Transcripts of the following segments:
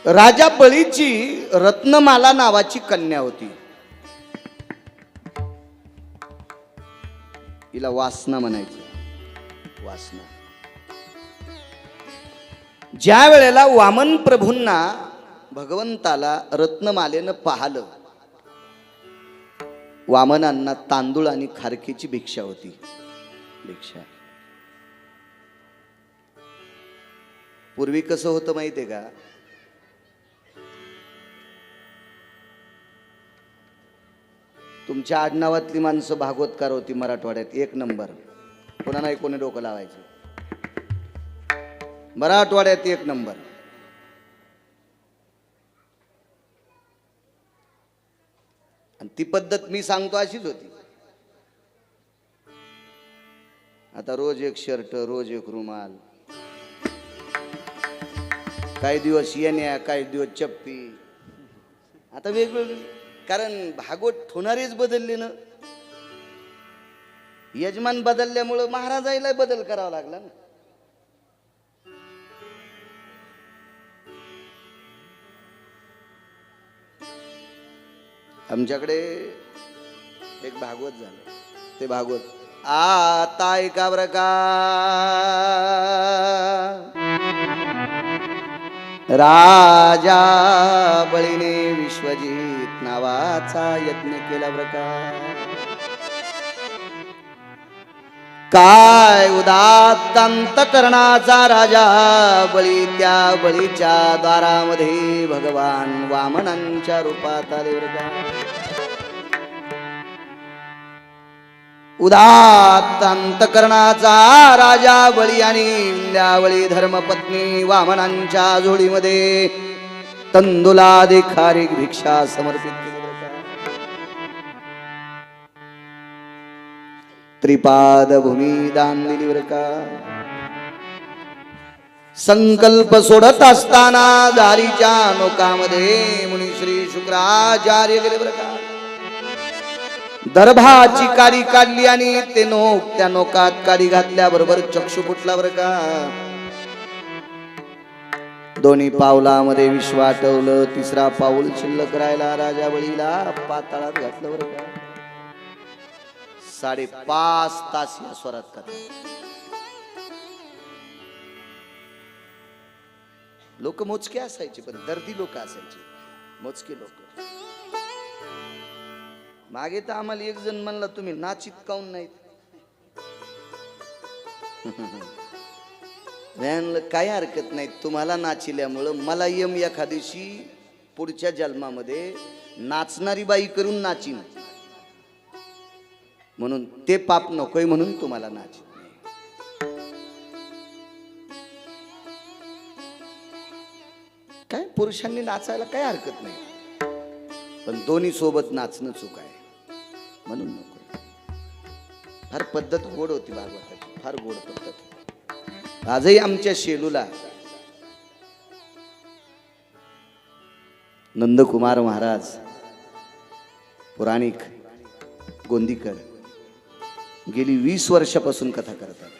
राजा बळीची रत्नमाला नावाची कन्या होती. हिला वासना म्हणायचं. वासना. ज्या वेळेला वामन प्रभूंना भगवंताला रत्नमालेनं पाहलं, वामनांना तांदूळ आणि खारकेची भिक्षा होती. भिक्षा. पूर्वी कसं होतं माहितीये का? तुमच्या आडनावातली माणसं भागवतकार होती मराठवाड्यात, एक नंबर. कोणा नाही कोणी डोकं लावायचं. मराठवाड्यात एक नंबर. आणि ती पद्धत मी सांगतो अशीच होती. आता रोज एक शर्ट, रोज एक रुमाल, काही दिवस येण्या, काही दिवस चप्पी. आता वेगवेगळे, कारण भागवत होणारेच बदलले ना. यजमान बदलल्यामुळं महाराजाला बदल करावा लागला ना. आमच्याकडे एक भागवत झालं. ते भागवत आता एका प्रकार राजा बळीने विश्वजित नावाचा यज्ञ केला प्रकार. काय उदात्त अंतकरणाचा राजा बळी, त्या बळीच्या द्वारामध्ये भगवान वामनांच्या रूपात आले प्रकार. उदात्त अंतकरणाचा राजा बळी आणि त्यावेळी धर्मपत्नी वामनांच्या जोडीमध्ये तंदुलादी खारीक भिक्षा समर्पित केली. त्रिपाद भूमी दान दिली बर का. संकल्प सोडत असताना दारीच्या नोकामध्ये मुनिश्री शुक्राचार्य गेले बर का. दर्भाची काडी काढली आणि ते नोक त्या नोकात काडी घातल्याबरोबर चक्षु फुटला बर का. दोन्ही पावलामध्ये विश्व आटवलं. तिसरा पाऊल शिल्लक राहिला. राजा बळीला पाताळात घातलं बर का. 5.5 तास या स्वरात कथा. लोक मोजके असायचे, पण दर्दी लोक असायचे. मोजके लोक. मागे तर आम्हाला एक जण म्हणला, तुम्ही नाचित काऊन नाहीत? काही हरकत नाही, तुम्हाला नाचिल्यामुळं मला यम एखाद्या दिवशी पुढच्या जन्मामध्ये नाचणारी बाई करून नाचीन, म्हणून ते पाप नकोय, म्हणून तुम्हाला नाचित नाही. काय पुरुषांनी नाचायला काय हरकत नाही, पण दोन्ही सोबत नाचणं चूक आहे, म्हणून नको. फार पद्धत गोड होती भागवताची, फार गोड पद्धत. आजही आमच्या शेलूला नंदकुमार महाराज पुराणिक गोंदीकर गेली 20 वर्षापासून कथा करतात.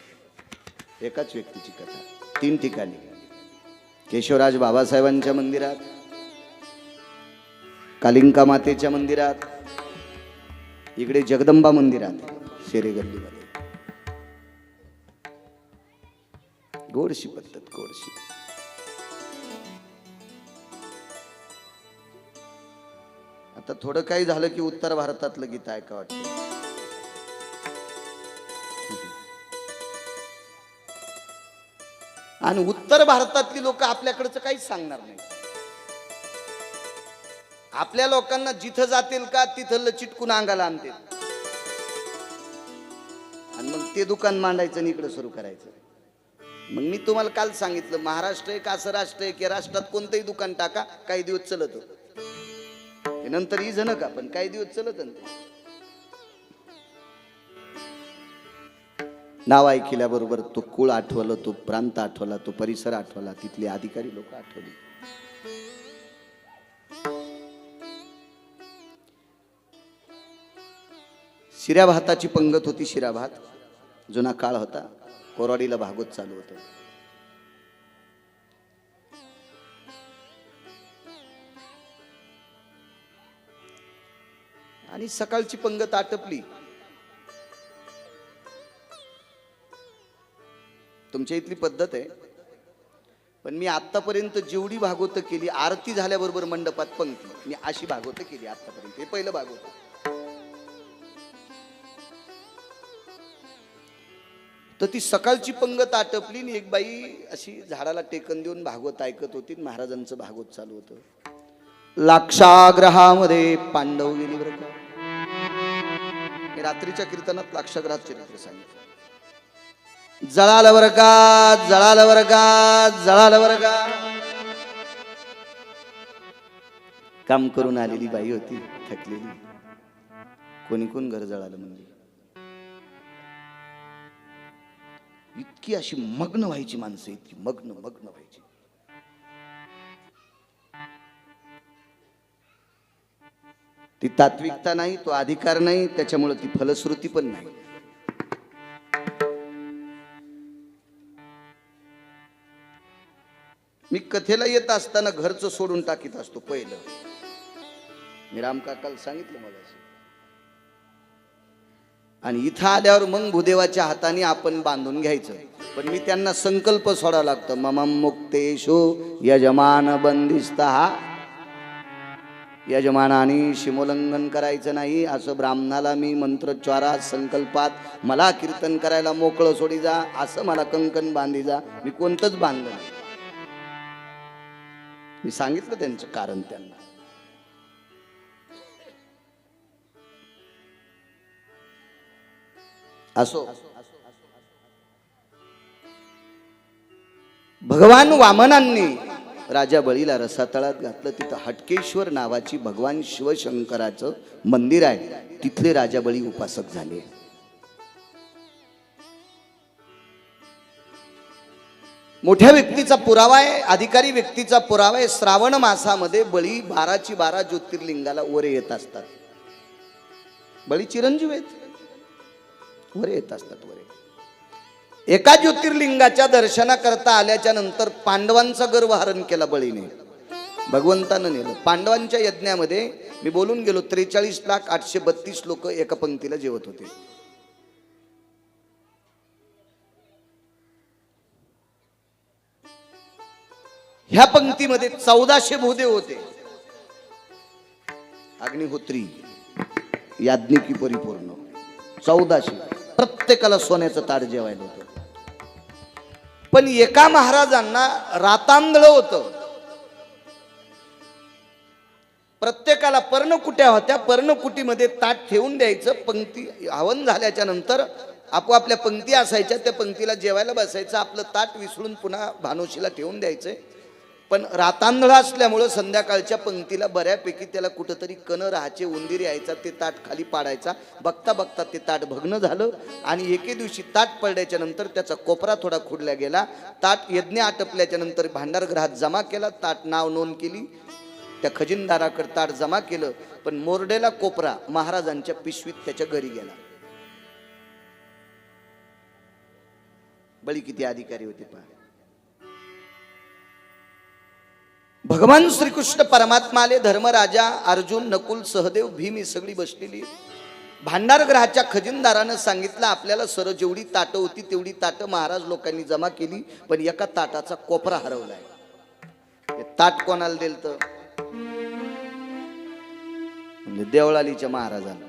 एकाच व्यक्तीची कथा 3 ठिकाणी. केशवराज बाबासाहेबांच्या मंदिरात, कालिंका मातेच्या मंदिरात, इकडे जगदंबा मंदिरात शेरेगल्लीमध्ये. गोडशी पद्धत, गोडशी. आता थोडं काही झालं की उत्तर भारतातलं गीत ऐका वाटतं. आणि उत्तर भारतातली लोक आपल्याकडचं काहीच सांगणार नाही. आपल्या लोकांना जिथं जातील का तिथं चिटकून अंगाला आणतील, आणि मग ते दुकान मांडायचं आणि इकडे सुरू करायचं. मग मी तुम्हाला काल सांगितलं, महाराष्ट्र एक असं राष्ट्र आहे की राष्ट्रात कोणतंही दुकान टाका, काही दिवस चलत होत. नंतर ही जण का, पण काही दिवस चलत. नाव ऐकल्याबरोबर तो कुळ आठवलं, तो प्रांत आठवला, तो परिसर आठवला, तिथले अधिकारी लोक आठवली. शिऱ्या भाताची पंगत होती. शिरा भात जुना काळ होता. कोराडीला भागवत चालू होतं. आणि सकाळची पंगत आटपली. तुमच्या इथली पद्धत आहे, पण मी आतापर्यंत जेवढी भागवत केली, आरती झाल्याबरोबर मंडपात पंक्ती, मी अशी भागवत केली आतापर्यंत. हे पहिलं भागवत. तर ती सकाळची पंगत आटपली आणि एक बाई अशी झाडाला टेकन देऊन भागवत ऐकत होती. महाराजांचं भागवत चालू होतं. लाक्षाग्रहामध्ये पांडव गेली बरं का. हे रात्रीच्या कीर्तनात लाक्षाग्रहात चरित्र सांगितलं. जळालं बरं का, जळालं बरं का, जळालं बरं का. काम करून आलेली बाई होती, थकलेली. कोणी कोण घर जळालं म्हणजे. इतकी अशी मग्न व्हायची माणसं, इतकी मग्न मग्न व्हायची. ती तात्विकता नाही, तो अधिकार नाही, त्याच्यामुळे ती फलश्रुती पण नाही. मी कथेला येत असताना घरचं सोडून टाकीत असतो पहिलं. मी राम काकाला सांगितलं मला, आणि इथं आल्यावर मग भूदेवाच्या हाताने आपण बांधून घ्यायचं. पण मी त्यांना संकल्प सोडावा लागतो. मम मुक्तेशो यजमान बंदिस्तहा. यजमानाने शिमोल्लंघन करायचं नाही असं ब्राह्मणाला मी मंत्रोच्चारात संकल्पात मला कीर्तन करायला मोकळं सोडी जा, असं मला कंकण बांधी जा. मी कोणतंच बांधलं नाही. मी सांगितलं त्यांचं कारण त्यांना. असो, भगवान वामनांनी राजा बळीला रसातळात घातलं. तिथं हटकेश्वर नावाची भगवान शिवशंकराचं मंदिर आहे. तिथले राजा बळी उपासक झाले. मोठ्या व्यक्तीचा पुरावा आहे, अधिकारी व्यक्तीचा पुरावा आहे. श्रावण मासामध्ये बळी 12ची 12 ज्योतिर्लिंगाला वरे येत असतात. बळी चिरंजीव आहेत, वरे येत असतात. वरे एका ज्योतिर्लिंगाच्या दर्शनाकरता आल्याच्या नंतर पांडवांचा गर्व हरण केला बळीने. भगवंतानं नेलं. पांडवांच्या यज्ञामध्ये मी बोलून गेलो, 43,832 लोक एका पंक्तीला जेवत होते. ह्या पंक्तीमध्ये 1400 भूदेव होते. अग्निहोत्री, याज्ञिकी परिपूर्ण 1400. प्रत्येकाला सोन्याचं ताट जेवायला होतं. पण एका महाराजांना रातांधळ होतं. प्रत्येकाला पर्णकुट्या होत्या. पर्णकुटीमध्ये ताट ठेवून द्यायचं. पंक्ती हवन झाल्याच्या नंतर आपोआपल्या पंक्ती असायच्या, त्या पंक्तीला जेवायला बसायचं. आपलं ताट विसळून पुन्हा भानोशीला ठेवून द्यायचंय. पण रातांधळा असल्यामुळं संध्याकाळच्या पंक्तीला बऱ्यापैकी त्याला कुठंतरी कण राहायचे, उंदीर यायचा, ते ताट खाली पाडायचा. बघता बघता ते ताट भग्न झालं. आणि एके दिवशी ताट पडल्याच्या नंतर त्याचा कोपरा थोडा खुडला गेला. ताट यज्ञ आटपल्याच्या नंतर भांडारगृहात जमा केला. ताट नाव नोंद केली. त्या खजिनदाराकडे ताट जमा केलं. पण मोरडेला कोपरा महाराजांच्या पिशवीत त्याच्या घरी गेला. बळी किती अधिकारी होते पहा. भगवान श्रीकृष्ण परमात्मा आले. धर्मराजा, अर्जुन, नकुल, सहदेव, भीम ही सगळी बसलेली. भांडारगृहाच्या खजिनदारानं सांगितलं, आपल्याला सर जेवढी ताटं होती तेवढी ताटं महाराज लोकांनी जमा केली, पण एका ताटाचा कोपरा हरवलाय. ते ताट कोणाला दिलं तर म्हणजे देवळालीच्या महाराजांना.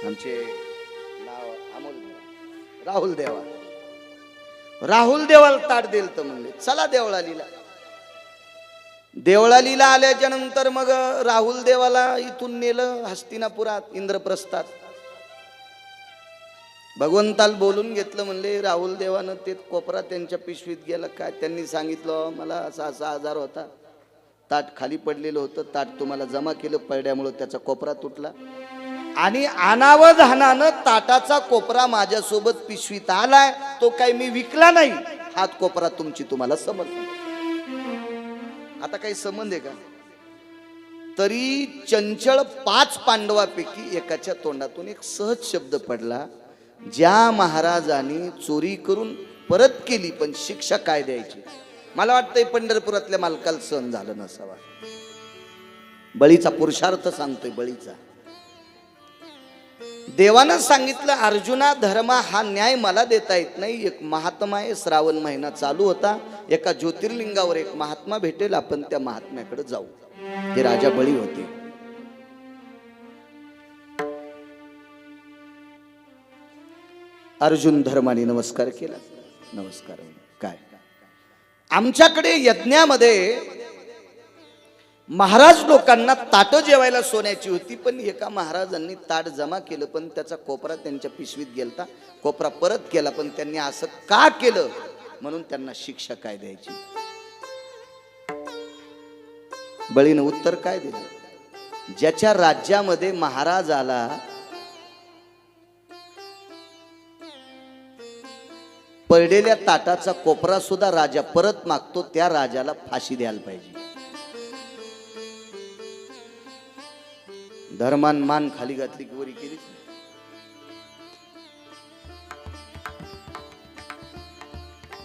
आमचे नाव अमोल राहुल देवा. राहुल देवाला ताट दिलं तर म्हणले चला देवळालीला. देवळालीला आल्याच्या नंतर मग राहुल देवाला इथून नेलं हस्तिनापुरात, इंद्रप्रस्थात. भगवंताला बोलून घेतलं. म्हणले राहुल देवानं ते कोपरा त्यांच्या पिशवीत गेला. काय त्यांनी सांगितलं, मला असा असा आजार होता, ताट खाली पडलेलं होतं, ताट तुम्हाला जमा केलं, पडल्यामुळं त्याचा कोपरा तुटला. आणि अनावधानानं ताटाचा कोपरा माझ्यासोबत पिशवीत आलाय. तो काही मी विकला नाही. हात कोपरा तुमची तुम्हाला समजलं. आता काही संबंध आहे का? तरी चंचळ 5 पांडवापैकी एकाच्या तोंडातून एक सहज शब्द पडला. ज्या महाराजांनी चोरी करून परत केली पण शिक्षा काय द्यायची? मला वाटतंय पंढरपुरातल्या मालकाला सहन झालं नसावा. बळीचा पुरुषार्थ सांगतोय. बळीचा देवानं सांगितलं, अर्जुना धर्म हा न्याय मला देता येत नाही. एक महात्मा आहे, श्रावण महिना चालू होता, एका ज्योतिर्लिंगावर एक महात्मा भेटेल, आपण त्या महात्म्याकडे जाऊ. हे राजा बळी होते. अर्जुन धर्माने नमस्कार केला. नमस्कार. काय आमच्याकडे यज्ञामध्ये महाराज लोकांना ताट जेवायला सोन्याची होती, पण एका महाराजांनी ताट जमा केलं, पण त्याचा कोपरा त्यांच्या पिशवीत गेलता. कोपरा परत केला, पण त्यांनी असं का केलं म्हणून त्यांना शिक्षा काय द्यायची. बळीनं उत्तर काय दिलं, ज्याच्या राज्यामध्ये महाराज आला, पडलेल्या ताटाचा कोपरा सुद्धा राजा परत मागतो, त्या राजाला फाशी द्यायला पाहिजे. धर्मान मान खाली घातली की वरी केलीच नाही.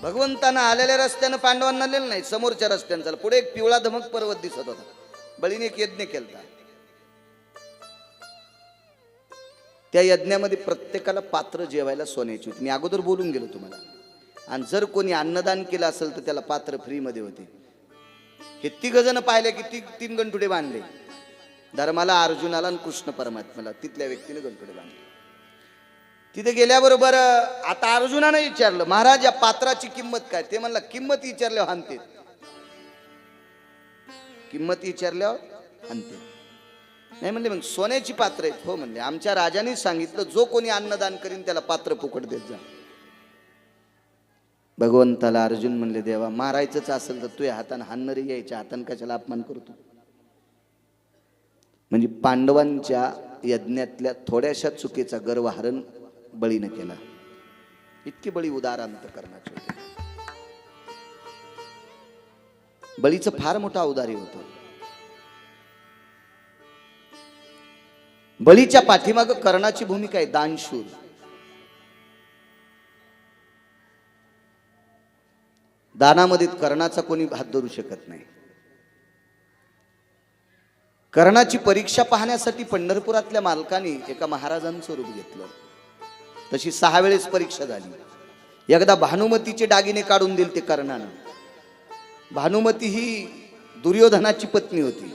भगवंतांना आलेल्या रस्त्यानं पांडवांना नेलं नाही, समोरच्या रस्त्यानं चाल. पुढे एक पिवळा धमक पर्वत दिसत होता, बळीने एक यज्ञ केलता. त्या यज्ञामध्ये प्रत्येकाला पात्र जेवायला सोन्याची होती. मी अगोदर बोलून गेलो तुम्हाला. आणि जर कोणी अन्नदान केलं असेल तर त्याला पात्र फ्री मध्ये होते. हे तिघ जण पाहिले की तीन गंठुडे बांधले, धर्माला, अर्जुनाला आणि कृष्ण परमात्म्याला. तिथल्या व्यक्तीने गंठुडे बांधले. तिथे गेल्याबरोबर आता अर्जुनाने विचारलं, महाराज या पात्राची किंमत काय. ते म्हणला, किंमत विचारल्यावर हानते. किंमत विचारल्यावर हानते. नाही म्हणले, मग सोन्याची पात्र आहेत. हो म्हणले, आमच्या राजाने सांगितलं, जो कोणी अन्नदान करीन त्याला पात्र फुकट देत जा. भगवंताला अर्जुन म्हणले, देवा मारायचंच असेल तर तुझ्या हाताने हाणणारी यायच्या हाताने कशाला अपमान करतो. म्हणजे पांडवांच्या यज्ञातल्या थोड्याशा चुकीचा गर्वहरण बळीनं केला. इतकी बळी उदार अंतकरणाची होती. बळीचं फार मोठा औदार्य होतं. बळीच्या पाठीमाग कर्णाची भूमिका आहे, दानशूर. दानामध्ये कर्णाचा कोणी हात धरू शकत नाही. कर्णाची परीक्षा पाहण्यासाठी पंढरपुरातल्या मालकाने एका महाराजांचं रूप घेतलं. तशी 6 वेळेस परीक्षा झाली. एकदा भानुमतीचे दागिने काढून दिले ते कर्णानं. भानुमती ही दुर्योधनाची पत्नी होती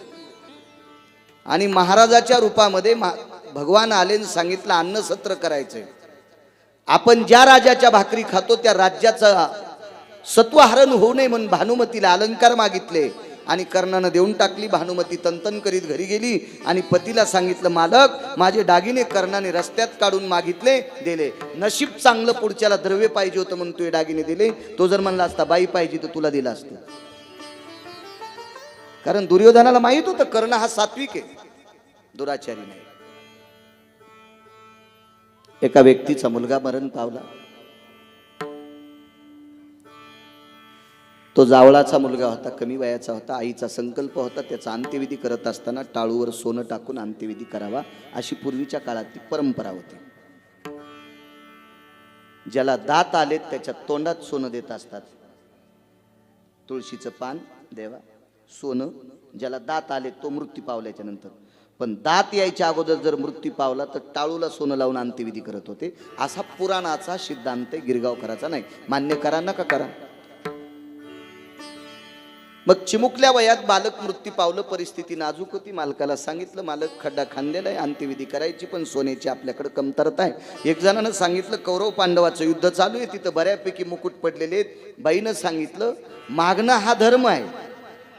आणि महाराजाच्या रूपामध्ये भगवान आले, सांगितलं अन्न सत्र करायचंय. आपण ज्या राजाच्या भाकरी खातो त्या राज्याचा सत्वहरण होऊ नये म्हणून भानुमतीला अलंकार मागितले आणि कर्णानं देऊन टाकली. भानुमती तंतन करीत घरी गेली आणि पतीला सांगितलं, मालक माझे दागिने कर्णाने रस्त्यात काढून मागितले, दिले. नशीब चांगलं, पुढच्याला द्रव्य पाहिजे होतं म्हणून तुझे दागिने दिले. तो जर म्हणला असता बाई पाहिजे तर तुला दिला असतं. कारण दुर्योधनाला माहित होतं कर्ण हा सात्विक आहे, दुराचारी नाही. एका व्यक्तीचा मुलगा मरण पावला. तो जावळाचा मुलगा होता, कमी वयाचा होता. आईचा संकल्प होता त्याचा अंत्यविधी करत असताना टाळूवर सोनं टाकून अंत्यविधी करावा, अशी पूर्वीच्या काळातली परंपरा होती. ज्याला दात आलेत त्याच्या तोंडात सोनं देत असतात. तुळशीचं पान देवा, सोनं. ज्याला दात आले तो मृत्यू पावल्याच्या नंतर. पण दात यायच्या अगोदर जर मृत्यू पावला तर टाळूला सोनं लावून अंत्यविधी करत होते. असा पुराणाचा सिद्धांत आहे, गिरगावकराचा नाही. मान्य करा नका करा. मग चिमुकल्या वयात बालक मृत्यू पावलं. परिस्थिती नाजूक होती. मालकाला सांगितलं, मालक खड्डा खांदलेला आहे, अंत्यविधी करायची, पण सोन्याची आपल्याकडे कमतरता आहे. एक जणानं सांगितलं, कौरव पांडवाचं युद्ध चालू आहे, तिथं बऱ्यापैकी मुकुट पडलेले आहेत. बाईनं सांगितलं, मागणं हा धर्म आहे,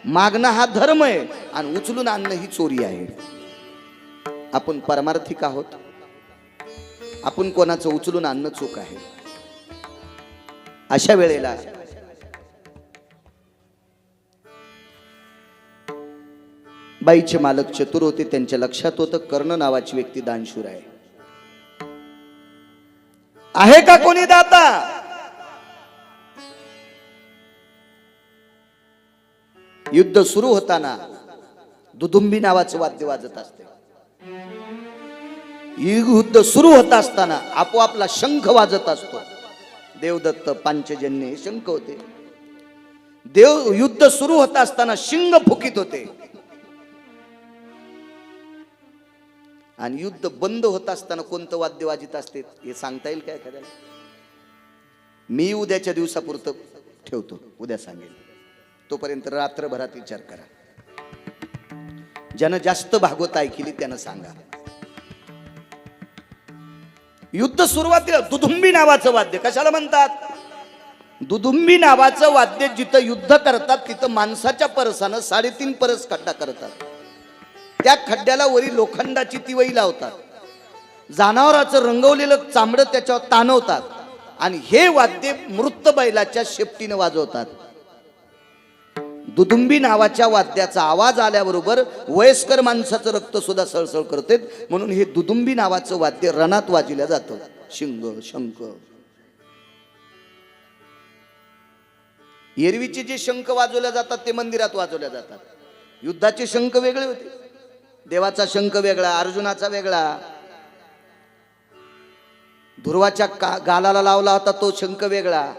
मागणं हा धर्म आहे आणि उचलून आणणं ही चोरी आहे. आपण परमार्थिक आहोत, आपण कोणाचं उचलून आणणं चूक आहे. अशा वेळेला बाईचे मालक चतुर होते. त्यांच्या लक्षात होतं कर्ण नावाची व्यक्ती दानशूर आहे का कोणी दाता. युद्ध सुरू होताना दुदुंबी नावाचं वाद्य वाजत असते. युद्ध सुरू होत असताना आपोआपला शंख वाजत असतो. देवदत्त पांचजन्य शंख होते. युद्ध सुरू होत असताना शिंग फुकीत होते. आणि युद्ध बंद होत असताना कोणतं वाद्य वाजित असते हे सांगता येईल काय एखाद्याला? मी उद्याच्या दिवसापुरतं ठेवतो, उद्या सांगेल. तोपर्यंत रात्रभरात विचार करा. ज्यानं जास्त भागवत ऐकली त्यानं सांगा. युद्ध सुरुवातीला दुदुंबी नावाचं वाद्य कशाला म्हणतात? दुदुंबी नावाचं वाद्य जिथं युद्ध करतात तिथं माणसाच्या परसानं 3.5 परस खड्डा करतात. त्या खड्ड्याला वरी लोखंडाची तिवई लावतात. जनावराचं रंगवलेलं चामडं त्याच्यावर ताणवतात आणि हे वाद्य मृत बैलाच्या शेपटीनं वाजवतात. दुदुंबी नावाच्या वाद्याचा आवाज आल्याबरोबर वयस्कर माणसाचं रक्त सुद्धा सळसळ करते. म्हणून हे दुदुंबी नावाचं वाद्य रणात वाजवलं जातं. शिंग शंख. एरवीचे जे शंख वाजवल्या जातात ते मंदिरात वाजवल्या जातात. युद्धाचे शंख वेगळे होते. देवाचा शंख वेगळा, अर्जुनाचा वेगळा. ध्रुवाच्या गालाला लावला होता तो शंख वेगळा.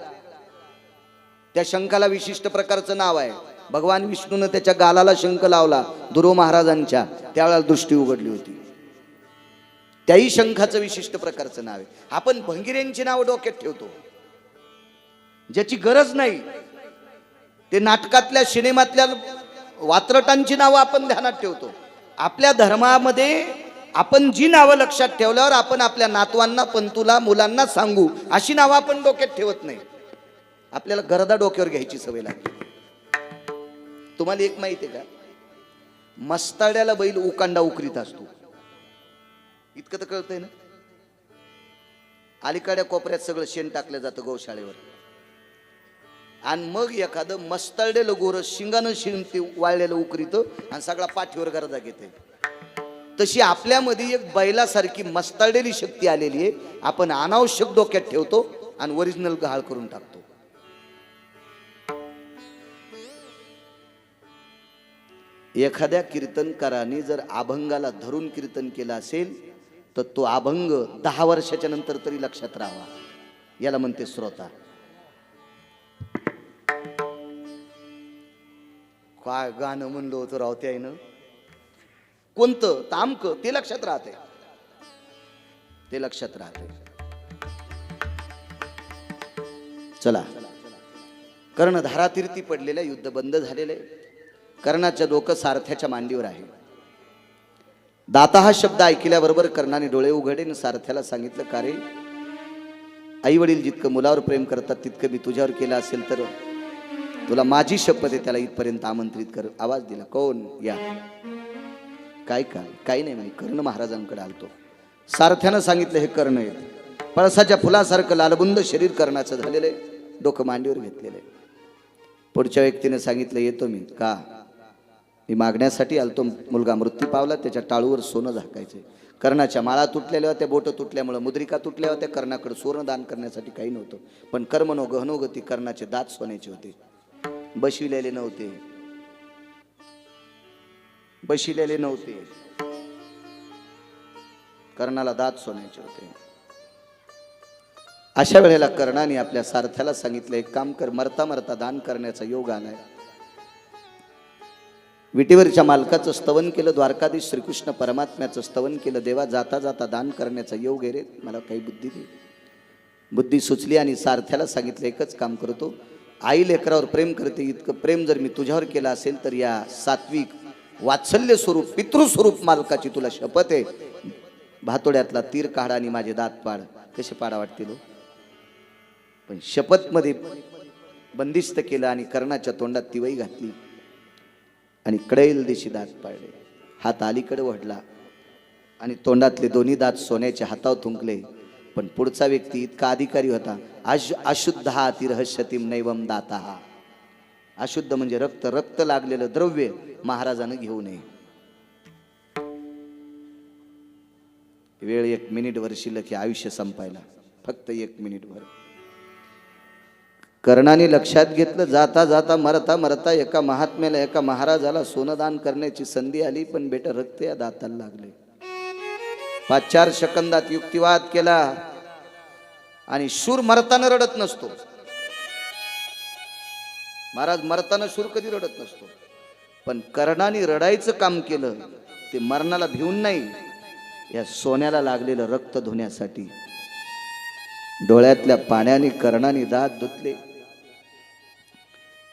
त्या शंखाला विशिष्ट प्रकारचं नाव आहे. भगवान विष्णूने त्याच्या गालाला शंख लावला ध्रुव महाराजांच्या, त्यावेळेला दृष्टी उघडली होती. त्याही शंखाचं विशिष्ट प्रकारचं नाव आहे. आपण भंगिऱ्यांची नाव डोक्यात ठेवतो ज्याची गरज नाही. ते नाटकातल्या सिनेमातल्या वात्रटांची नावं आपण ध्यानात ठेवतो. आपल्या धर्मामध्ये आपण जी नावं लक्षात ठेवल्यावर आपण आपल्या नातवांना, पंतूला, मुलांना सांगू अशी नावं आपण डोक्यात ठेवत नाही. आपल्याला गरदा डोक्यावर घ्यायची सवय लागते. तुम्हाला एक माहिती आहे का? मस्ताड्याला बैल उकांडा उकरीत असतो. इतकं तर कळतंय ना? अलीकडे कोपऱ्यात सगळं शेण टाकलं जातं गौशाळेवर आणि मग एखादं मस्ताडेलं गोर शिंगानं शिंग ते वाळलेलं उकरीत आणि सगळा पाठीवर गरजा घेते. तशी आपल्यामध्ये एक बैलासारखी मस्ताडेली शक्ती आलेली आहे. आपण अनावश्यक डोक्यात ठेवतो आणि ओरिजिनल गहाळ करून टाकतो. एखाद्या कीर्तनकाराने जर अभंगाला धरून कीर्तन केलं असेल तर तो अभंग 10 वर्षाच्या नंतर तरी लक्षात राहावा. याला म्हणते श्रोता. काय गाणं म्हणलं होतं रावते आहे ना, कोणतं तामक ते लक्षात राहते. ते लक्षात राहते. चला, कर्ण धारातीर्थी पडलेल्या, युद्ध बंद झालेले. कर्णाचं डोकं सारथ्याच्या मांडीवर आहे. दाता हा शब्द ऐकल्याबरोबर कर्णाने डोळे उघडे आणि सारथ्याला सांगितलं, का रे, आई वडील जितकं मुलावर प्रेम करतात तितकं मी तुझ्यावर केलं असेल तर तुला माझी शपथ आहे, त्याला इथपर्यंत आमंत्रित कर. आवाज दिला. कोण? या. काय काय काही नाही, म्हणजे कर्ण महाराजांकडे आलतो. सारथ्यानं सांगितलं, हे कर्ण आहेत. पळसाच्या फुलासारखं लालबुंद शरीर कर्णाचं झालेलं आहे, डोकं मांडीवर घेतलेलं आहे. पुढच्या व्यक्तीने सांगितलं, येतो मी. का? मी मागण्यासाठी आलतो. मुलगा मृत्यू पावला, त्याच्या टाळूवर सोनं झाकायचे. कर्णाच्या माळा तुटलेल्या होत्या, बोट तुटल्यामुळे मुद्रिका तुटल्या होत्या. कर्णाकडे सोनं दान करण्यासाठी काही नव्हतं. पण कर्मनो गहनोगती, कर्णाचे दात सोन्याचे होते, बशिलेले नव्हते. बशिलेले नव्हते. कर्णाला दात सोन्याचे होते. अशा वेळेला कर्णाने आपल्या सारथ्याला सांगितलं, एक काम कर, मरता मरता दान करण्याचा योग आलाय. विटेवरच्या मालकाचं स्तवन केलं, द्वारकाधीश श्रीकृष्ण परमात्म्याचं स्तवन केलं. देवा, जाता जाता दान करण्याचा योग आहे रे, मला काही बुद्धी दे. बुद्धी सुचली आणि सारथ्याला सांगितलं, एकच काम करतो, आई लेकरावर प्रेम करते, इतकं प्रेम जर मी तुझ्यावर केलं असेल तर या सात्विक वात्सल्य स्वरूप पितृस्वरूप मालकाची तुला शपथ आहे, भातोड्यातला तीर काढा आणि माझे दात पाड. कसे पाडा वाटतील? पण शपथ मध्ये बंदिस्त केलं आणि कर्णाच्या तोंडात तिवई घातली आणि कडेल दिशी दात पाडले. हात अलीकडे वढला आणि तोंडातले दोन्ही दात सोन्याच्या हातावर थुंकले. पण पुढचा व्यक्ती इतका अधिकारी होता. अशुद्ध हा तिरहस्यतीम नैवम दाता. अशुद्ध म्हणजे रक्त, रक्त लागलेलं द्रव्य महाराजानं घेऊ नये. वेळ 1 मिनिटभर शिल्लक आहे आयुष्य संपायला, फक्त 1 मिनिटभर. कर्णाने लक्षात घेतलं, जाता जाता मरता मरता एका महात्म्याला, एका महाराजाला सोनदान करण्याची संधी आली, पण बेटा रक्त या दाताला लागले. 5-4 सेकंदात युक्तिवाद केला आणि शूर मरताना रडत नसतो. महाराज मरताना शूर कधी रडत नसतो, पण कर्णाने रडायचं काम केलं. ते मरणाला भिवून नाही, या सोन्याला लागलेलं रक्त धुण्यासाठी डोळ्यातल्या पाण्याने कर्णाने दात धुतले,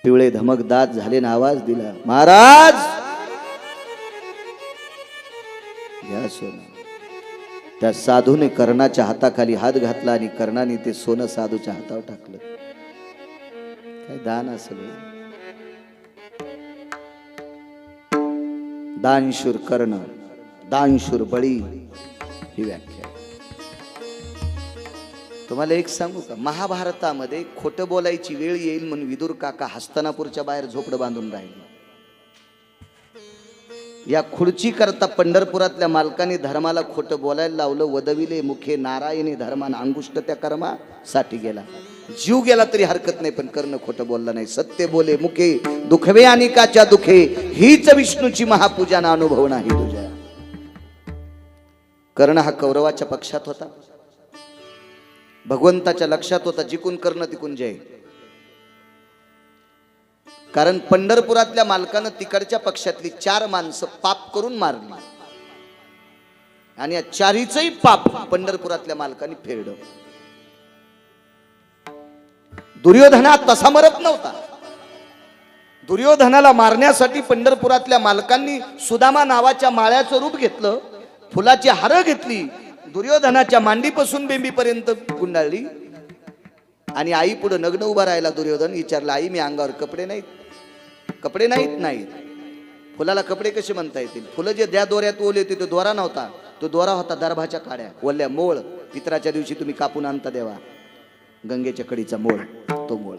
पिवळे धमक दात झाले ना आवाज दिला, महाराज या सोनं. त्या साधूने कर्णाच्या हाताखाली हात घातला आणि कर्णाने ते सोनं साधूच्या हातावर टाकलं. काय दान असेल, दानशूर कर्ण, दानशूर बळी, ही व्याख्या. तुम्हाला एक सांगू का, महाभारतामध्ये खोटं बोलायची वेळ येईल म्हणून विदुर काका हस्तिनापूरच्या बाहेर झोपडं बांधून राहिले. या खुर्ची करता पंढरपुरातल्या मालकाने धर्माला खोटं बोलायला लावलं. वदविले मुखे नारायणी धर्मान अंगुष्ट त्या कर्मासाठी गेला. जीव गेला तरी हरकत नाही, पण कर्ण खोटं बोलला नाही. सत्य बोले मुखे दुखवे अनेकाच्या दुखे, हीच विष्णूची महापूजा ना अनुभव नाही तुझ्या. कर्ण हा कौरवाच्या पक्षात होता, भगवंताच्या लक्षात होता. जिकून कर्ण तिकून जय. कारण पंढरपुरातल्या मालकानं तिकडच्या पक्षातली 4 माणसं पाप करून मारली आणि या 4हीचंही पाप पंढरपुरातल्या मालकाने फेडलं. दुर्योधना तसा मरत नव्हता. दुर्योधनाला मारण्यासाठी पंढरपुरातल्या मालकांनी सुदामा नावाच्या माळ्याचं रूप घेतलं, फुलाची हार घेतली, दुर्योधनाच्या मांडीपासून बेंबीपर्यंत गुंडाळली आणि आई पुढे नग्न उभा राहिला. दुर्योधन विचारला, आई मी अंगावर कपडे नाहीत? कपडे नाहीत. फुलाला कपडे कसे म्हणता येतील? फुलं जे द्या दोऱ्यात ओले होते तो दोरा नव्हता, तो दोरा होता दर्भाच्या काड्या, ओल्या मोळ. पितराच्या दिवशी तुम्ही कापून आणता देवा, गंगेच्या कडीचा मोळ, तो मोळ.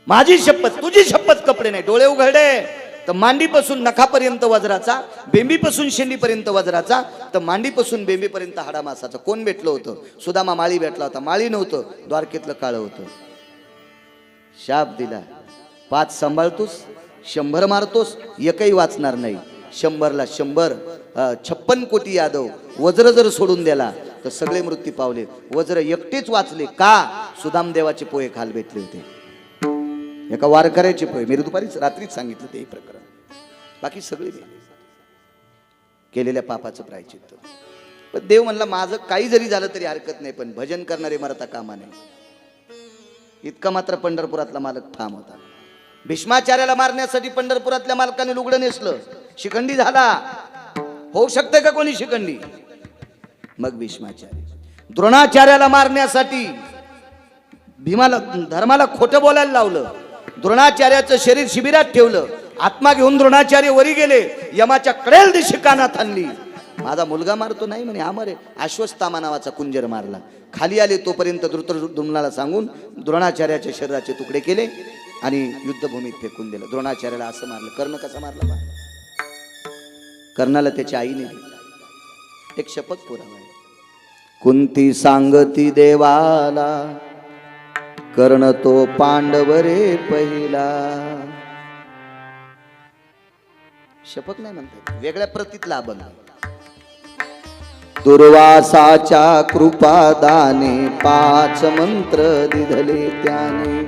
माझी शपथ, तुझी शपथ, कपडे नाही. डोळे उघडे तर मांडीपासून नखापर्यंत वज्राचा, बेंबीपासून शेंडीपर्यंत वज्राचा, तर मांडीपासून बेंबीपर्यंत हाडा मासाचा. कोण भेटलं होतं? सुदामा माळी भेटला होता. माळी नव्हतं, द्वारकेतलं काळ होतं. शाप दिला, 5 सांभाळतोस, 100 मारतोस, एकही वाचणार नाही. 100ला 100, 56 कोटी यादव. वज्र जर सोडून दिला तर सगळे मृत्यू पावले. वज्र एकटेच वाचले. का? सुदामदेवाचे पोहे खाल भेटले होते, एका वारकऱ्याचे पोहे. मी दुपारीच रात्रीच सांगितलं ते प्रकरण. बाकी सगळे केलेल्या पापाचं प्रायचित्त. पण देव म्हणला, माझं काही जरी झालं तरी हरकत नाही, पण भजन करणारे मरता कामा नाही. इतका मात्र पंढरपुरातला मालक ठाम होता. भीष्माचार्याला मारण्यासाठी पंढरपुरातल्या मालकाने लुगडं नेसलं, शिखंडी झाला. होऊ शकते का कोणी शिखंडी? मग भीष्माचार्य. द्रोणाचार्याला मारण्यासाठी भीमाला धर्माला खोटं बोलायला लावलं. द्रोणाचार्याचं शरीर शिबिरात ठेवलं. आत्मा घेऊन द्रोणाचार्य वरी गेले. यमाच्या कडेल दिशे कानात आणली. माझा मुलगा मारतो नाही म्हणे, हा मरे. अश्वत्थामा नावाचा कुंजर मारला. खाली आले तोपर्यंत धृतराष्ट्राला सांगून द्रोणाचार्याच्या शरीराचे तुकडे केले आणि युद्धभूमीत फेकून दिलं. द्रोणाचार्याला असं मारलं. कर्ण कसा मारला? कर्णाला त्याच्या आईने एक शपथ पुरावा आहे. कुंती सांगती देवाला, कर्ण तो पांडव रे पहिला. शपथ नाही म्हणतात, वेगळ्या प्रतीतला अभंग. दुर्वासाच्या कृपादाने 5 मंत्र दिधले त्याने.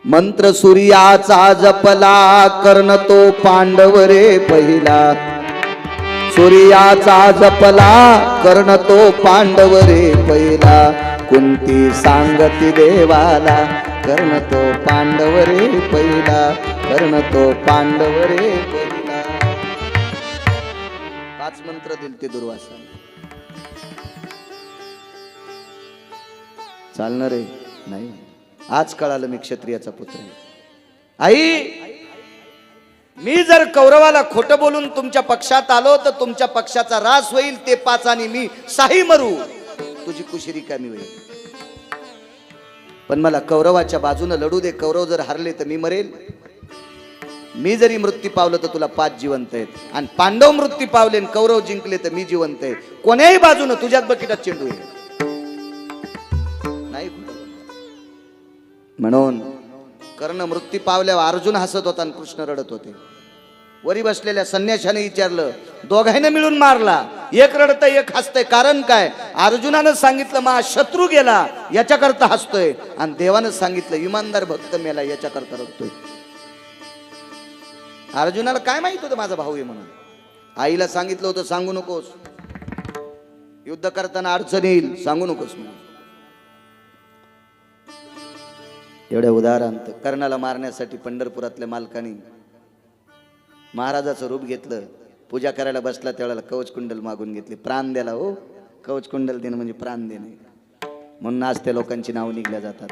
मंत्र सूर्याचा जपला, कर्ण तो पांडव रे पहिला. सूर्याचा जपला, कर्ण तो पांडव रे पहिला. कुंती सांगती देवाला, कर्ण तो पांडव रे पहिला. कर्ण तो पांडव रे पहिला. 5 मंत्र दिलते दुर्वासाने. चालणार रे? नाही. आज कळालं मी क्षत्रियाचा पुत्र आहे. आई, मी जर कौरवाला खोटं बोलून तुमच्या पक्षात आलो तर तुमच्या पक्षाचा रास होईल. ते 5 आणि मी 6 मरू. तुझी कुशरी कमी होईल. पण मला कौरवाच्या बाजूने लढू दे. कौरव जर हरले तर मी मरेल. मी जरी मृत्यू पावलं तर तुला 5 जिवंत आहेत, आणि पांडव मृत्यू पावले आणि कौरव जिंकले तर मी जिवंत आहे. कोण्याही बाजूने तुझ्यात बकिटात चेंडू आहे. नाही म्हणून कर्ण मृत्यू पावल्यावर अर्जुन हसत होता आणि कृष्ण रडत होते. वरी बसलेल्या संन्याशाने विचारलं, दोघांना मिळून मारला, एक रडतय एक हसतय, कारण काय? अर्जुनानं सांगितलं मा शत्रू गेला याच्याकरता हसतोय, आणि देवानं सांगितलं इमानदार भक्त मेला याच्याकरता रडतोय. अर्जुनाला काय माहित होतं माझा भाऊ आहे म्हणून. आईला सांगितलं होतं सांगू नकोस, युद्ध करताना अडचण येईल, सांगू नकोस म्हणून. एवढ्या उदाहरणार्थ कर्णाला मारण्यासाठी पंढरपुरातल्या मालकाने महाराजाचं रूप घेतलं. पूजा करायला बसला त्यावेळेला कवच कुंडल मागून घेतली. प्राण द्याला हो, कवच कुंडल देणं म्हणजे प्राण देणे. म्हणून आज त्या लोकांची नाव निघल्या जातात.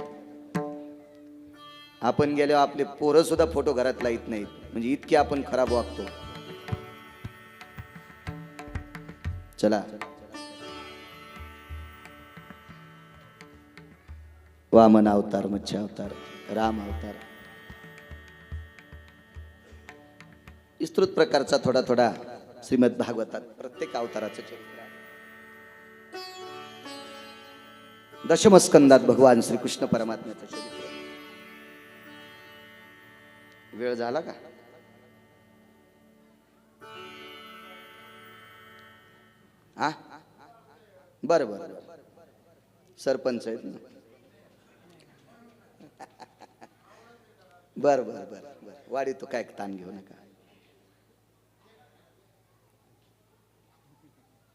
आपण गेल्यावर आपले पोरं सुद्धा फोटो घरात लाईत नाहीत, म्हणजे इतके आपण खराब वागतो. चला वामन अवतार, मत्स्य अवतार, राम अवतार, विस्तृत प्रकारचा थोडा थोडा श्रीमद भागवतात प्रत्येक अवताराचं चरित्र आहे. दशमस्कंदात भगवान श्रीकृष्ण परमात्म्याचं चरित्र. वेळ झाला का? हा बरं बरं, सरपंच आहेत ना. बर बर बर बर, वाढी तो काय ताण घेऊ नका.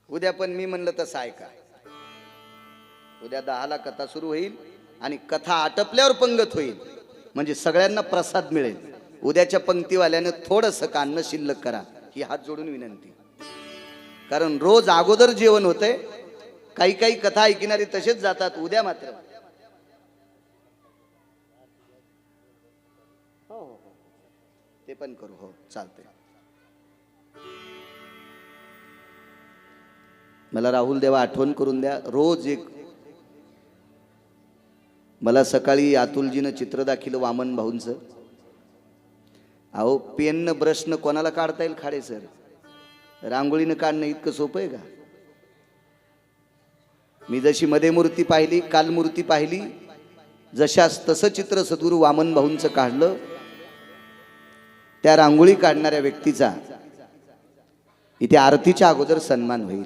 उद्या पण मी म्हणलं तसं ऐका. उद्या 10ला कथा सुरू होईल आणि कथा आटपल्यावर पंगत होईल, म्हणजे सगळ्यांना प्रसाद मिळेल. उद्याच्या पंक्तीवाल्यानं थोडंसं काढणं शिल्लक करा, ही हात जोडून विनंती. कारण रोज अगोदर जेवण होतंय. काही काही कथा ऐकणारे तसेच जातात. उद्या मात्र ते पण करू. हो चालतंय. मला राहुल देवा आठवण करून द्या. रोज एक मला सकाळी अतुलजीनं चित्र दाखिलं वामन भाऊंचं. अहो पेननं ब्रशनं कोणाला काढता येईल खाडे सर? रांगोळीनं काढणं इतकं सोपं आहे का? मी जशी मध्ये मूर्ती पाहिली, काल मूर्ती पाहिली, जशास तसं चित्र सद्गुरू वामन भाऊंचं काढलं. त्या रांगोळी काढणाऱ्या व्यक्तीचा इथे आरतीच्या अगोदर सन्मान होईल.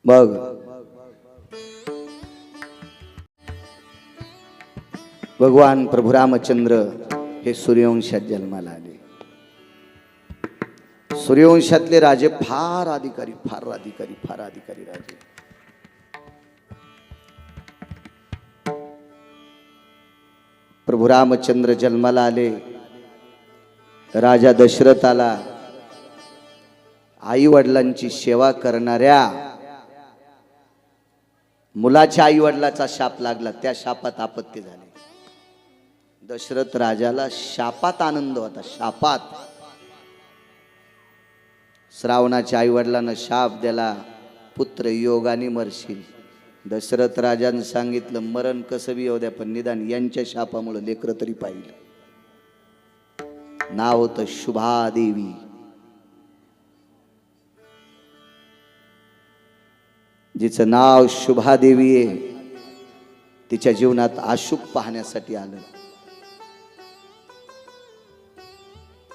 मग भगवान प्रभू रामचंद्र हे सूर्यवंशात जन्माला आले. सूर्यवंशातले राजे फार अधिकारी राजे. प्रभू रामचंद्र जन्माला आले. राजा दशरथ आला. आई वडिलांची सेवा करणाऱ्या मुलाच्या आई वडिलाचा शाप लागला. त्या शापात आपत्ती झाली. दशरथ राजाला शापात आनंद होता. शापात श्रावणाच्या आई वडिलांना शाप दिला, पुत्र योगाने मरशील. दशरथ राजाने सांगितलं मरण कसं बी येऊ द्या, पण निदान यांच्या शापामुळे लेकरं तरी पाहिलं. नाव होतं शुभादेवी. जिचं नाव शुभादेवी आहे, तिच्या जीवनात अशुभ पाहण्यासाठी आलं.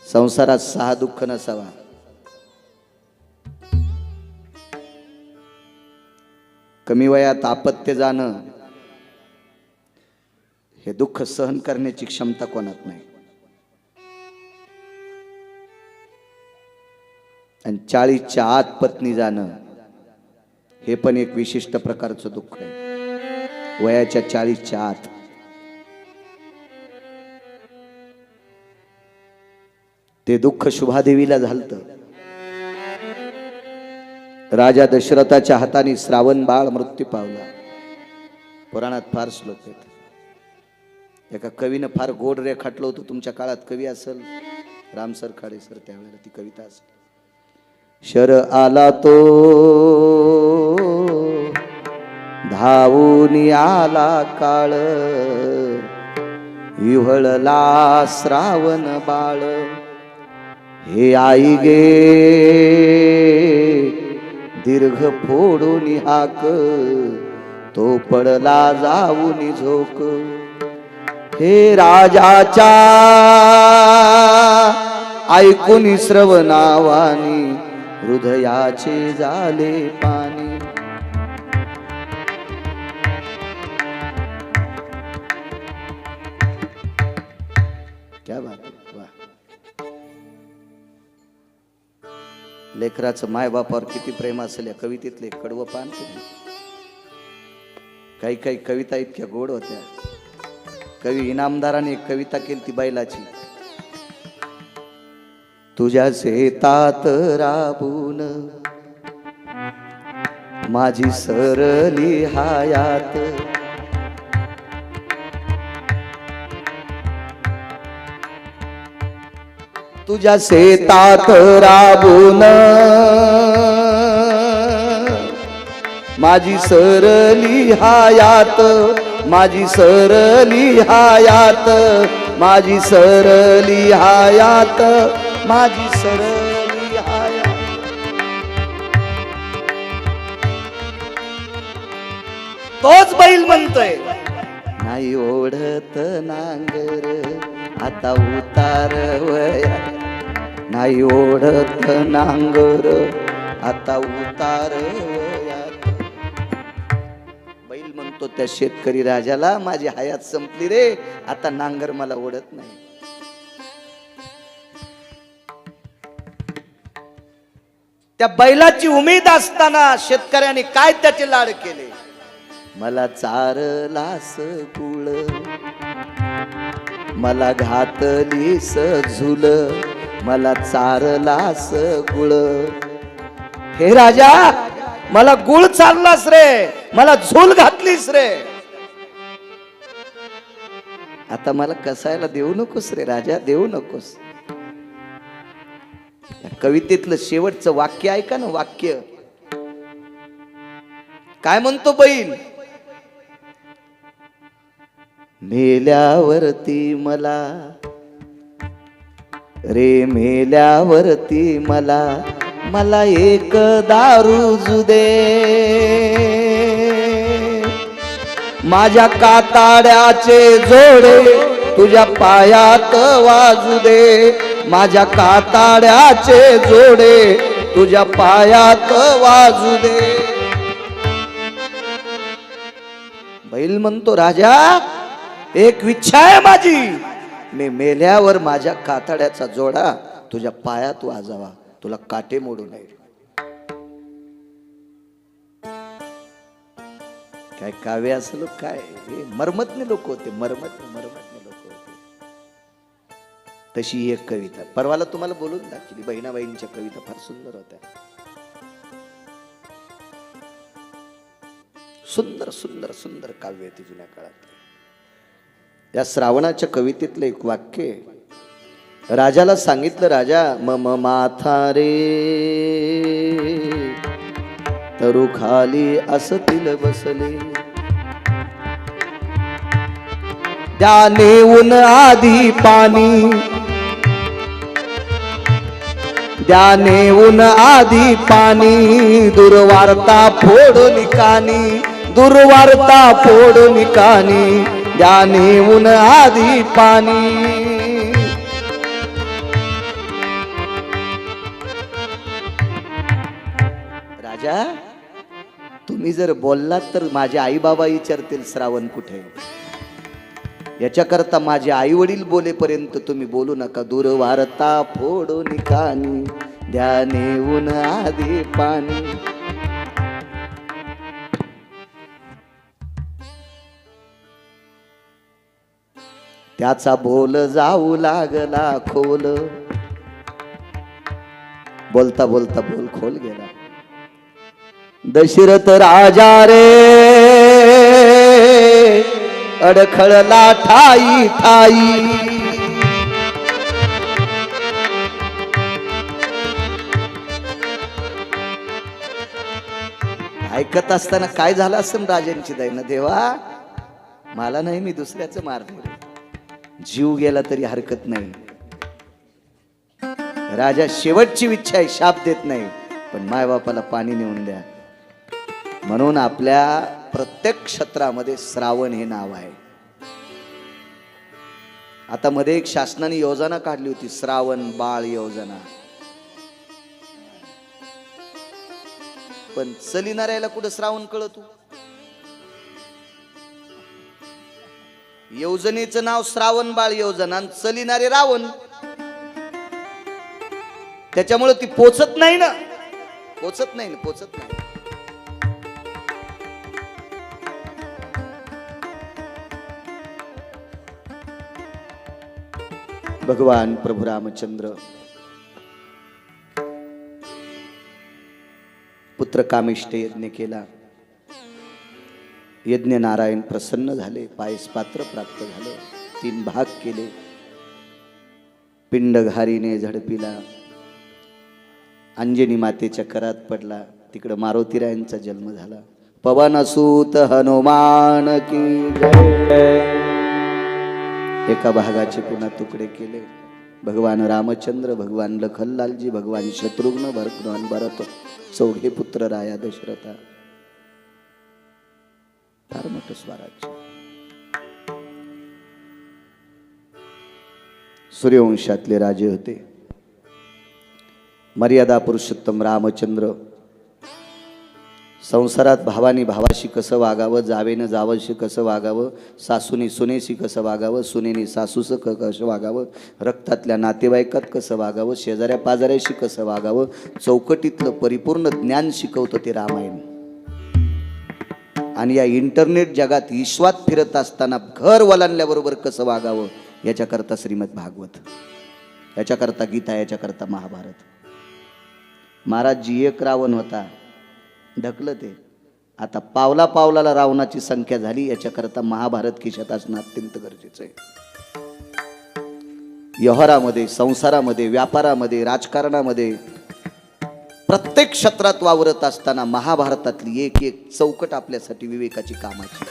संसारात 6 दुःख नसावा. कमी वयात आपत्य जाणं, हे दुःख सहन करण्याची क्षमता कोणात नाही. आणि 40च्या आत पत्नी जाणं, हे पण एक विशिष्ट प्रकारचं दुःख आहे. वयाच्या 40च्या आत. ते दुःख शुभादेवीला झालतं. राजा दशरथाच्या हाताने श्रावण बाळ मृत्यू पावला. पुराणात फार श्लोक आहेत. एका कवीनं फार गोड रेखाटलं होतं. तुमच्या काळात कवी असेल रामसर खाडे सर, त्यावेळेला ती कविता असेल. शर आला तो धावून आला काळ, विव्हळला श्रावण बाळ. हे आई गे दीर्घ फोडून हाक, तो पडला जाऊन झोक. हे राजाच्या ऐकून श्रवणावानी हृदयाचे झाले पाणी. क्या बात आहे, वा. लेकराचं मायबापावर किती प्रेम असेल या कवितेतले कडवं पान तुम्ही. काही काही कविता इतक्या गोड होत्या. कवी इनामदाराने एक कविता केली ती बैलाची. तुझ्या शेतात राबून माझी सरली हयात, तुझ्या शेतात राबून माझी सरली हयात, माझी सरली हयात, माझी सरली हयात, माझी सरली हयात. तोच बैल म्हणतोय, नाही ओढत नांगर आता उतार वया, नाही ओढत नांगर आता उतार वयात. बैल म्हणतो त्या शेतकरी राजाला, माझी हयात संपली रे, आता नांगर मला ओढत नाही. त्या बैलाची उमेद असताना शेतकऱ्याने काय त्याचे लाड केले. मला चारलास गुळ, मला घातलीस झुल, मला चारलास गुळ. हे राजा, मला गुळ चारलास रे, मला झुल घातलीस रे, आता मला कसायला देऊ नकोस रे राजा, देऊ नकोस. कवितेतलं शेवटचं वाक्य ऐका ना. वाक्य काय म्हणतो बैल, मेल्यावरती मला रे, मेल्यावरती मला, मला एक दारू दे, माझ्या काताड्याचे जोडे तुझ्या पायात वाजू दे, माझ्या काताड्याचे जोडे तुझ्या पायात वाजू दे. बैल म्हणतो, राजा एक इच्छा आहे माझी, मी मेल्यावर माझ्या कातड्याचा जोडा तुझ्या पायात वाजावा, तुला काटे मोडू नये. काय काव्य असलं काय, मर्मतने लोक होते, मर्मतने लोक होते. तशी एक कविता परवाला तुम्हाला बोलून दाखवली. बहिणाबाईंच्या कविता फार सुंदर होत्या. सुंदर सुंदर सुंदर काव्य आहे ती जुन्या काळात. या श्रावणाच्या कवितेतलं एक वाक्य, राजाला सांगितलं, राजा मम माथा रे तरु खाली असतील बसले, द्या नेऊन आधी पाणी, द्या नेऊन आधी पाणी, दुर्वार्ता फोडून कानी, दुर्वार्ता फोडून कानी, द्या नेऊन आधी पाणी. राजा तुम्ही जर बोललात तर माझे आई बाबा विचारतील श्रावण कुठे. याच्याकरता माझे आई वडील बोलेपर्यंत तुम्ही बोलू नका. दुर्वार्ता फोडून कानी, द्या नेऊन आधी पाणी. त्याचा बोल जाऊ लागला खोल, बोलता बोलता बोल खोल गेला. दशरथ राजा रे अडखळला ठाई ठाई, ऐकत असताना काय झालं असं राजांची दैना, देवा मला नाही, मी दुसऱ्याचं मारले, जीव गेला तरी हरकत नाही. राजा शेवटची इच्छा आहे, शाप देत नाही, पण मायबापाला पाणी नेऊन द्या. म्हणून आपल्या प्रत्येक क्षेत्रामध्ये श्रावण हे नाव आहे. आता मध्ये एक शासनाने योजना काढली होती, श्रावण बाळ योजना. पण चलिणाऱ्याला कुठं श्रावण कळतो? योजनेचं नाव श्रावण बाळ योजना आणि चलिणारे रावण. त्याच्यामुळे ती पोचत नाही ना, पोचत नाही. भगवान प्रभू रामचंद्र पुत्र कामिष्ट यज्ञ केला. यज्ञ नारायण प्रसन्न झाले, पायस पात्र प्राप्त झालं. 3 भाग केले. पिंड घारीने झडपिला, अंजनी मातेच्या करात पडला. तिकडं मारुतीरायांचा जन्म झाला. पवनसूत हनुमान की जय. एका भागाचे पुन्हा तुकडे केले. भगवान रामचंद्र, भगवान लखनलालजी, भगवान शत्रुघ्न, भगवान भरत, 4 पुत्र राया दशरथा. फार मोठं स्वराज्य. सूर्यवंशातले राजे होते. मर्यादा पुरुषोत्तम रामचंद्र संसारात भावानी भावाशी कसं वागावं, जावेनं जावशी कसं वागावं, सासूनी सुनेशी कसं वागावं, सुनेनी सासूस कसं वागावं, रक्तातल्या नातेवाईकात कसं वागावं, शेजाऱ्या पाजाऱ्याशी कसं वागावं, चौकटीतलं परिपूर्ण ज्ञान शिकवतं ते रामायण. आणि या इंटरनेट जगात ईश्वात फिरत असताना घर वलांडल्याबरोबर कसं वागावं याच्याकरता श्रीमद भागवत, याच्याकरता गीता, याच्याकरता महाभारत. महाराजजी एक रावण होता, ढकलं ते. आता पावला पावलाला रावणाची संख्या झाली, याच्याकरता महाभारत खिशात असणं अत्यंत गरजेचं आहे. व्यवहारामध्ये, संसारामध्ये, व्यापारामध्ये, राजकारणामध्ये, प्रत्येक क्षेत्रात वावरत असताना महाभारतातली एक एक चौकट आपल्यासाठी विवेकाची कामाची.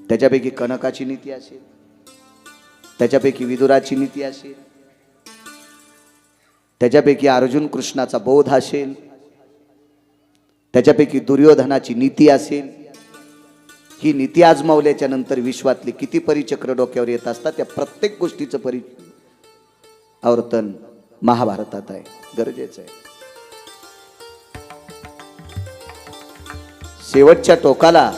त्याच्यापैकी कनकाची नीती असेल, त्याच्यापैकी विदुराची नीती असेल, त्याच्यापैकी अर्जुन कृष्णाचा बोध असेल, त्याच्यापैकी दुर्योधनाची नीती असेल. ही नीती आजमावल्याच्या नंतर विश्वातले किती परिचक्र डोक्यावर येत असतात, त्या प्रत्येक गोष्टीचं आवर्तन महाभारतात आहे, गरजेचं आहे. शेवटच्या टोकाला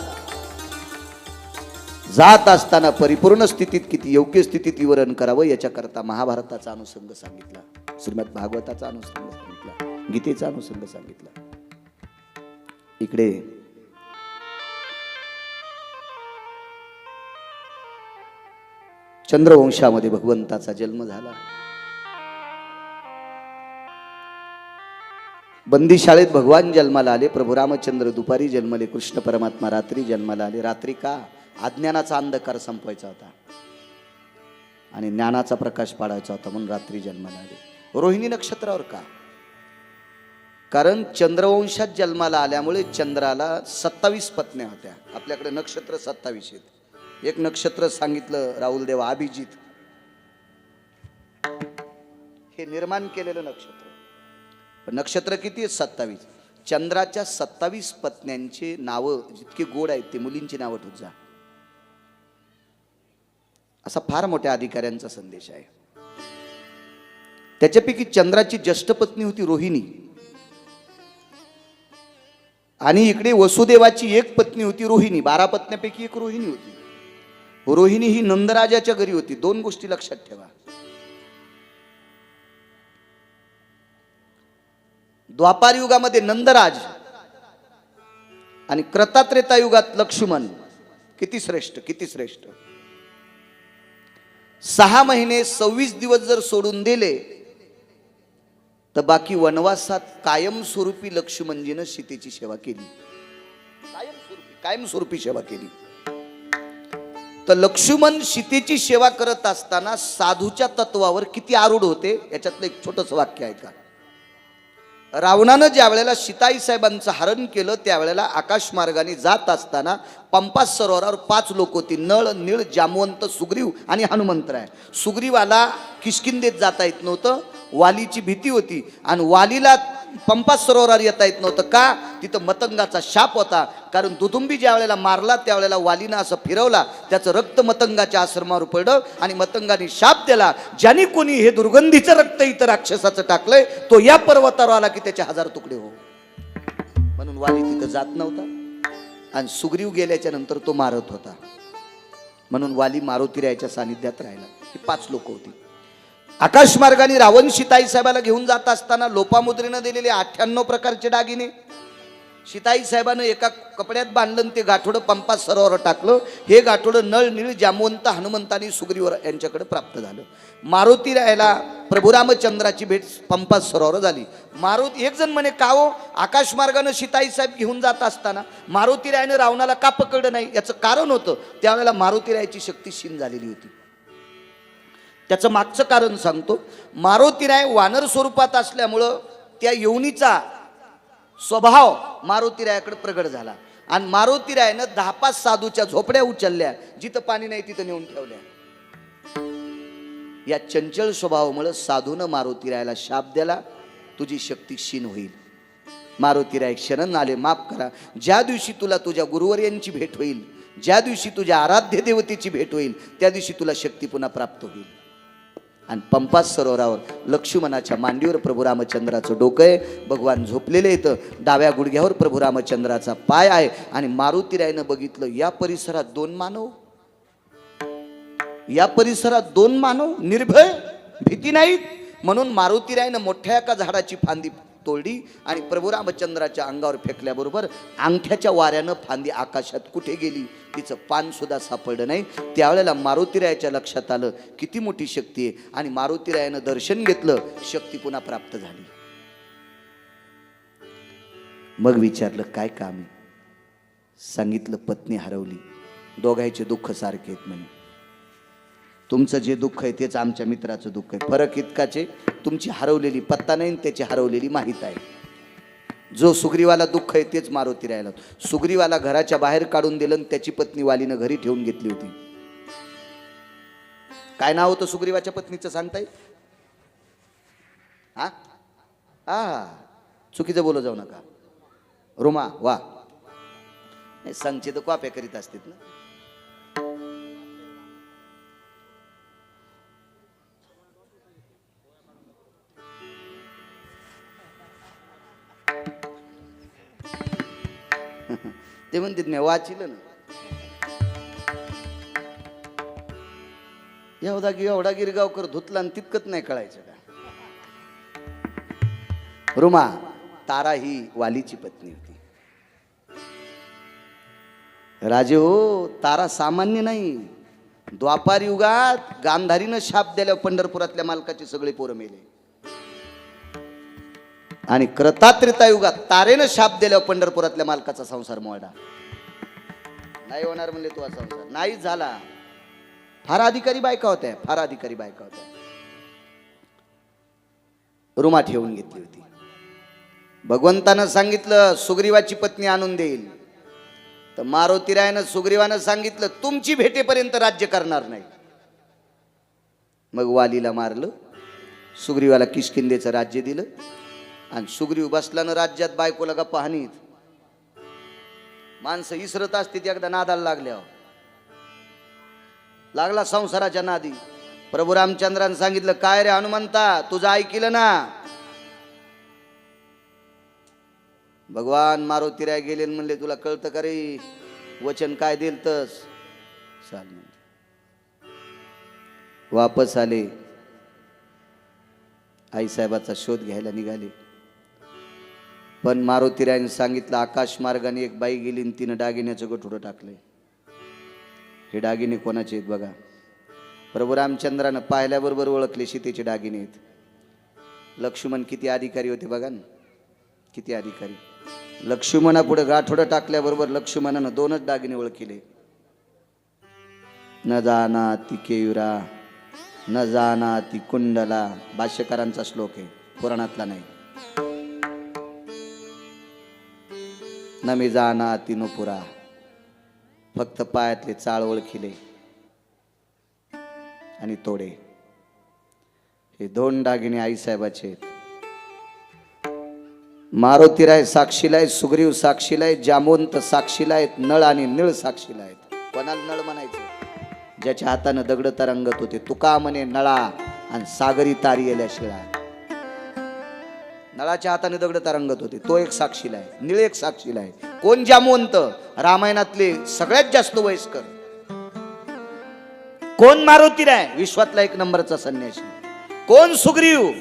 जात असताना परिपूर्ण स्थितीत किती योग्य स्थितीत विवरण करावं याच्याकरता महाभारताचा अनुषंग सांगितला, श्रीमद भागवताचा अनुषंग सांगितला, गीतेचा अनुषंग सांगितला. इकडे चंद्रवंशामध्ये भगवंताचा जन्म झाला. बंदीशाळेत भगवान जन्माला आले. प्रभू रामचंद्र दुपारी जन्मले, कृष्ण परमात्मा रात्री जन्माला आले. रात्री का? अज्ञानाचा अंधकार संपवायचा होता आणि ज्ञानाचा प्रकाश पाडायचा होता, म्हणून रात्री जन्माला आले. रोहिणी नक्षत्रावर का? कारण चंद्रवंशात जन्माला आल्यामुळे चंद्राला 27 पत्न्या होत्या. आपल्याकडे नक्षत्र 27 आहेत. एक नक्षत्र सांगितलं राहुलदेव अभिजित, हे निर्माण केलेलं नक्षत्र. नक्षत्र किती आहेत? 27. चंद्राच्या 27 पत्न्यांचे नावं जितके गोड आहेत ते मुलींची नावं ठेवत जा. असा फार मोठ्या अधिकाऱ्यांचा संदेश आहे. त्याच्यापैकी चंद्राची ज्येष्ठ पत्नी होती रोहिणी, आणि इकडे वसुदेवाची एक पत्नी होती रोहिणी. 12 पत्न्यापैकी एक रोहिणी होती. रोहिणी ही नंदराजाच्या घरी होती. 2 गोष्टी लक्षात ठेवा. द्वापार युगामध्ये नंदराज आणि क्रतात्रेता युगात लक्ष्मण. किती श्रेष्ठ, किती श्रेष्ठ. 6 महिने 26 दिवस जर सोडून दिले तर बाकी वनवासात कायमस्वरूपी लक्ष्मणजीनं सीतेची सेवा केली. कायमस्वरूपी सेवा केली. तर लक्ष्मण सीतेची सेवा करत असताना साधूच्या तत्वावर किती आरूढ होते याच्यातलं एक छोटंसं वाक्य आहे का. रावणानं ज्या वेळेला सीताई साहेबांचं हरण केलं त्यावेळेला आकाश मार्गाने जात असताना पंपा सरोवरावर 5 लोक होती. नळ, नीळ, जामवंत, सुग्रीव आणि हनुमंतराय. सुग्रीवाला किष्किंधेत जाता येत नव्हतं, वालीची भीती होती आणि वालीला पंपा सरोवरावर येता येत नव्हतं का? तिथं मतंगाचा शाप होता. कारण दुदुंबी ज्या वेळेला मारला त्यावेळेला वालीनं असं फिरवला, त्याचं रक्त मतंगाच्या आश्रमावर पडलं आणि मतंगाने शाप दिला, ज्याने कोणी हे दुर्गंधीचं रक्त इथं राक्षसाचं टाकलंय तो या पर्वतावर आला की त्याचे 1000 तुकडे हो. म्हणून वाली तिथं जात नव्हता आणि सुग्रीव गेल्याच्या नंतर तो मारत होता. म्हणून वाली मारुतीरायाच्या सानिध्यात राहिला. ही 5 लोक होती. आकाश मार्गाने रावण सीताई साहेबाला घेऊन जात असताना लोपामुद्रेनं दिलेले 98 प्रकारचे दागिने सीताई साहेबानं एका कपड्यात बांधलं, ते गाठोडं पंपा सरोवर टाकलं. हे गाठोडं नळ नीळ जामवंत हनुमंतानी सुग्रीव यांच्याकडे प्राप्त झालं. मारुती रायाला प्रभू रामचंद्राची भेट पंपा सरोवर झाली. मारुती एक जण म्हणे का हो, आकाश मार्गानं सीताई साहेब घेऊन जात असताना मारुती रायानं रावणाला का पकडलं नाही? याचं कारण होतं, त्यावेळेला मारुती रायाची शक्ती क्षीण झालेली होती. त्याचं मागचं कारण सांगतो. मारुती राय वानर स्वरूपात असल्यामुळं त्या योनीचा स्वभाव मारुतीरायाकडे प्रगट झाला आणि मारुतीरायानं 10-5 साधूच्या झोपड्या उचलल्या, जिथं पाणी नाही तिथं नेऊन ठेवल्या. या चंचल स्वभावामुळे साधूनं मारुतीरायाला शाप दिला, तुझी शक्ती क्षीण होईल. मारुतीराय शरण आले, माफ करा. ज्या दिवशी तुला तुझ्या गुरुवर्यांची भेट होईल, ज्या दिवशी तुझ्या आराध्य देवतेची भेट होईल, त्या दिवशी तुला शक्ती पुन्हा प्राप्त होईल. आणि पंपा सरोवरावर लक्ष्मणाच्या मांडीवर प्रभू रामचंद्राचं डोकं आहे. भगवान झोपलेले येतं, डाव्या गुडघ्यावर प्रभू रामचंद्राचा पाय आहे. आणि मारुतीरायनं बघितलं, या परिसरात 2 मानव, या परिसरात 2 मानव निर्भय, भीती नाहीत. म्हणून मारुतीरायनं मोठ्या एका झाडाची फांदी तोडली आणि प्रभू रामचंद्राच्या अंगावर फेकल्याबरोबर अंगठ्याच्या वाऱ्यानं फांदी आकाशात कुठे गेली, तिचं पान सुद्धा सापडलं नाही. त्यावेळेला मारुतीरायाच्या लक्षात आलं किती मोठी शक्ती आहे. आणि मारुतीरायानं दर्शन घेतलं, शक्ती पुन्हा प्राप्त झाली. मग विचारलं काय काम आहे? सांगितलं पत्नी हरवली, दोघांचे दुःख सारखे आहेत म्हणे. तुमचं जे दुःख आहे तेच आमच्या मित्राचं दुःख आहे. फरक इतकाच आहे, तुमची हरवलेली पत्ता नाही, त्याची हरवलेली माहीत आहे. जो सुग्रीवाला दुःख आहे तेच मारुतीरायाला. सुग्रीवाला घराच्या बाहेर काढून दिलं आणि त्याची पत्नी वालीनं घरी ठेवून घेतली होती. काय नाव होतं सुग्रीवाच्या पत्नीचं सांगता येईल? हा हा चुकीचं बोलू जाऊ नका. रुमा. वा नाही, सांगचे तर कॉप्या करीत असतात ना. ते म्हणतात मी वाचिलं ना. एवढा गिरगावकर धुतला आणि तितकत नाही कळायचं का? रुमा तारा ही वालीची पत्नी होती. राजे हो, तारा सामान्य नाही. द्वापार युगात गांधारीनं शाप दिल्यावर पंढरपुरातल्या मालकाचे सगळे पोरं मेले. आणि कृतात्रेता युगात तारेनं शाप दिल्यावर पंढरपुरातल्या मालकाचा संसार मोडा. नाही होणार म्हणले तो संसार, नाही झाला. फार अधिकारी बायका होत्या, फार अधिकारी बायका होत्या. रुमा ठेवून घेतली होती. भगवंतानं सांगितलं सुग्रीवाची पत्नी आणून देईल, तर मारुतीरायानं सुग्रीवानं सांगितलं तुमची भेटेपर्यंत राज्य करणार नाही. मग वालीला मारलं, सुग्रीवाला किष्किंधेचं राज्य दिलं. आणि सुग्रीव बसल्यानं राज्यात बायकोला गप्पा हानीत. माणसं इसरत असते एकदा नादाला लागल्यावर. लागला संसाराच्या नादी. प्रभू रामचंद्रानं सांगितलं काय रे हनुमंता, तुझं ऐकलं ना? भगवान मारुतीराय गेले म्हणले तुला कळतं का रे, वचन काय दिल तस चाल. वापस आले, आईसाहेबाचा शोध घ्यायला निघाले. पण मारुतीरायाने सांगितलं आकाश मार्गाने एक बाई गेली आणि तिनं दागिन्याचं गठुडं टाकलंय. हे दागिने कोणाचे आहेत बघा. प्रभू रामचंद्रानं पाहिल्याबरोबर ओळखले सीतेचे दागिने आहेत. लक्ष्मण किती अधिकारी होते बघा ना, किती अधिकारी. लक्ष्मणा पुढे गाठोडं टाकल्याबरोबर लक्ष्मणानं 2च दागिने ओळखले. न जाना ती केयुरा, न जाना ती कुंडला. भाष्यकारांचा श्लोक आहे, पुराणातला नाही. न मी जाना ती नुपुरा, फक्त पायातले चाळ ओळखिले आणि तोडे. हे 2 दागिने आईसाहेबाचे आहेत. मारुतीराय साक्षीला आहेत, सुग्रीव साक्षीला आहेत, जामवंत साक्षीला आहेत, नळ आणि निळ साक्षीला आहेत. कोणाला नळ म्हणायचं? ज्याच्या हातानं दगड तरंगत होते. तुका म्हणे नळा आणि सागरी तारी येल्या शिळा. नळाच्या हाताने दगड तरंगत होते, तो एक साक्षीला आहे. निळ एक साक्षीला आहे. कोण? जामवंत, रामायणातले सगळ्यात जास्त वयस्कर. कोण? मारुतीराय, विश्वातला एक नंबरचा संन्यासी. कोण? सुग्रीव,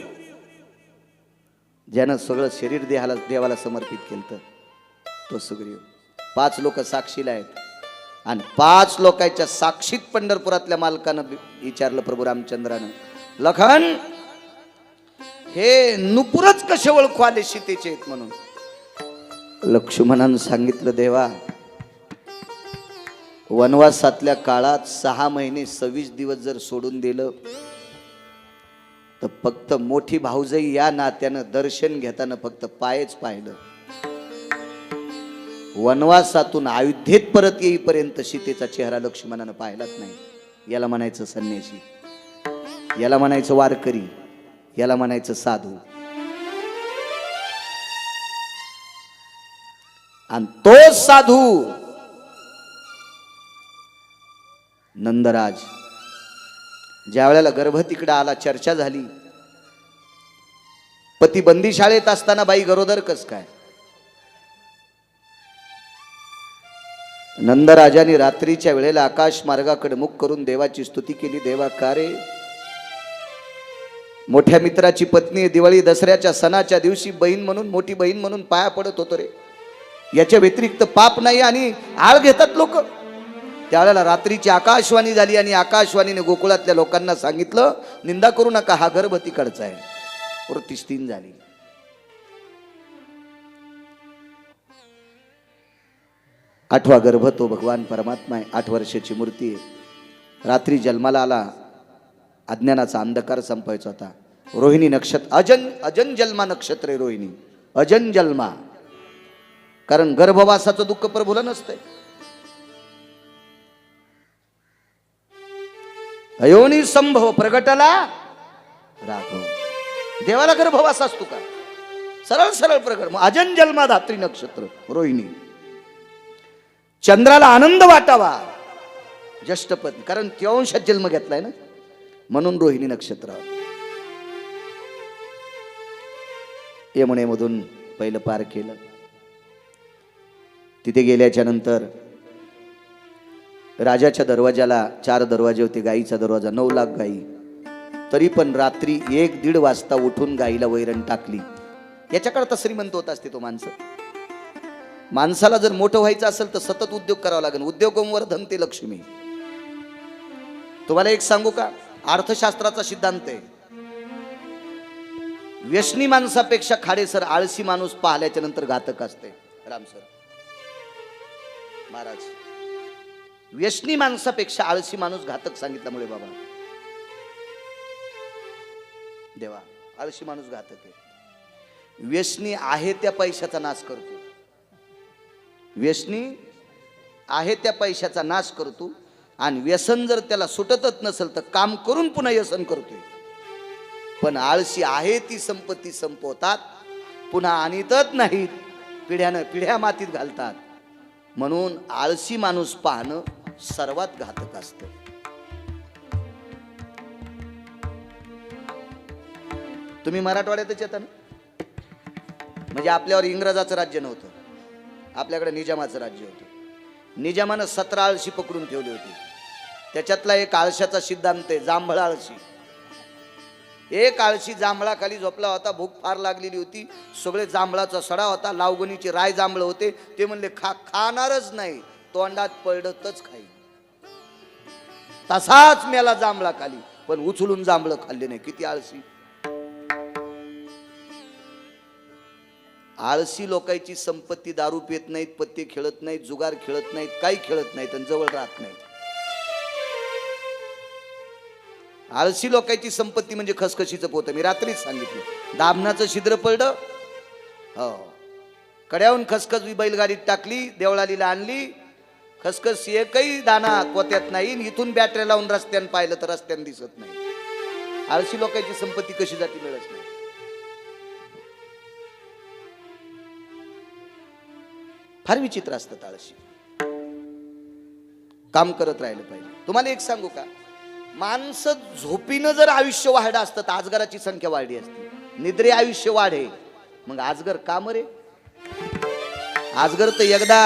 ज्यानं सगळं शरीर देवाला समर्पित केलं, तो सुग्रीव. 5 लोक साक्षीला आहेत. आणि 5 लोकांच्या साक्षीत पंढरपुरातल्या मालकानं विचारलं प्रभू रामचंद्रानं, लखन हे नुपुरच कसे ओळखू आले सीतेचे आहेत म्हणून? लक्ष्मणानं सांगितलं, देवा वनवासातल्या काळात 6 महिने 26 दिवस जर सोडून दिलं तर फक्त मोठी भाऊजाई या नात्यानं दर्शन घेताना फक्त पायच पाहिलं. वनवासातून अयोध्येत परत येईपर्यंत सीतेचा चेहरा लक्ष्मणानं पाहिलाच नाही. याला म्हणायचं संन्यासी, याला म्हणायचं वारकरी, याला म्हणायचं साधू. आणि तो साधू नंदराज ज्या वेळेला गर्भ तिकडे आला, चर्चा झाली. पती बंदी शाळेत असताना बाई गरोदर कस काय? नंदराजाने रात्रीच्या वेळेला आकाश मार्गाकडे मुख करून देवाची स्तुती केली. देवा का रे? मोठ्या मित्राची पत्नी दिवाळी दसऱ्याच्या सणाच्या दिवशी बहीण म्हणून, मोठी बहीण म्हणून पाया पडत होतो रे. याच्या व्यतिरिक्त पाप नाही आणि आळ घेतात लोक. त्यावेळेला रात्रीची आकाशवाणी झाली आणि आकाशवाणीने गोकुळातल्या लोकांना सांगितलं, निंदा करू नका, हा गर्भ तिकडचा आहे. वृत्ती 3 झाली. आठवा गर्भ तो भगवान परमात्मा आहे. 8 वर्षाची मूर्ती आहे. रात्री जन्माला आला, अज्ञानाचा अंधकार संपायचा होता. रोहिणी नक्षत्र, अजन जन्मा नक्षत्र आहे रोहिणी, अजन जन्मा. कारण गर्भवासाचं दुःख प्रभूला नसतंय. अयोनी संभव प्रगटला राघव. देवाला गर्भवास असतो का? सरळ सरळ प्रगट. अजन जन्मा धात्री नक्षत्र रोहिणी. चंद्राला आनंद वाटावा ज्येष्ठपद, कारण त्योंशात जन्म घेतलाय ना, म्हणून रोहिणी नक्षत्र. यमुनेमधून पहिलं पार केलं. तिथे गेल्याच्या नंतर राजाच्या दरवाजाला 4 दरवाजे होते. गाईचा दरवाजा 9 लाख गाई. तरी पण रात्री 1-1:30 वाजता उठून गाईला वैरण टाकली. याच्याकरता श्रीमंत होत असते तो माणसं. माणसाला जर मोठं व्हायचं असेल तर सतत उद्योग करावा लागेल. उद्योगवर धनते लक्ष्मी. तुम्हाला एक सांगू का? अर्थशास्त्राचा सिद्धांत आहे, व्यसनी माणसापेक्षा खाडेसर आळसी माणूस पाहिल्याच्या नंतर घातक असते. रामसर महाराज, व्यसनी माणसापेक्षा आळसी माणूस घातक सांगितल्यामुळे बाबा देवा, आळशी माणूस घातक आहे. व्यसनी आहे त्या पैशाचा नाश करतो. व्यसनी आहे त्या पैशाचा नाश करतो आणि व्यसन जर त्याला सुटतच नसेल तर काम करून पुन्हा व्यसन करतोय. पण आळशी आहे ती संपत्ती संपवतात, पुन्हा आणतच नाहीत, पिढ्यानं पिढ्या मातीत घालतात. म्हणून आळशी माणूस पाहणं सर्वात घातक असतं. तुम्ही मराठवाड्यातच येता ना? म्हणजे आपल्यावर इंग्रजाचं राज्य नव्हतं, आपल्याकडे निजामाचं राज्य होतं. निजामानं 17 आळशी पकडून ठेवली होती. त्याच्यातला एक आळशाचा सिद्धांत आहे, जांभळ आळशी. एक आळशी जांभळाखाली झोपला होता. भूक फार लागलेली होती. सगळे जांभळाचा सडा होता. लावगणीचे राय जांभळ होते. ते म्हणले खाणारच नाही, तोंडात पडतच खाई. तसाच मेला जांभळा खाली, पण उचलून जांभळ खाल्ले नाही. किती आळशी! आळशी लोकांची संपत्ती दारू पित नाहीत, पत्ते खेळत नाहीत, जुगार खेळत नाहीत, काही खेळत नाहीत आणि जवळ राहत नाहीत. आळशी लोकांची संपत्ती म्हणजे खसखशीचं पोतं. मी रात्रीच सांगितलं, दाभनाचं छिद्र पडलं, हो, कड्याहून खसखस बैलगाडीत टाकली, देवळालीला आणली, खसखस एकही दाना पोत्यात नाही. इथून बॅटऱ्या लावून रस्त्यानं पाहिलं तर रस्त्यानं दिसत नाही. आळशी लोकांची संपत्ती कशी जाती मिळत नाही. फार विचित्र असतं ताळशी. काम करत राहिलं पाहिजे. तुम्हाला एक सांगू का, माणसं झोपीनं जर आयुष्य वाढलं असतं तर आजगराची संख्या वाढली असती. निद्रे आयुष्य वाढे, मग आजगर काम रे. आजगर तर एकदा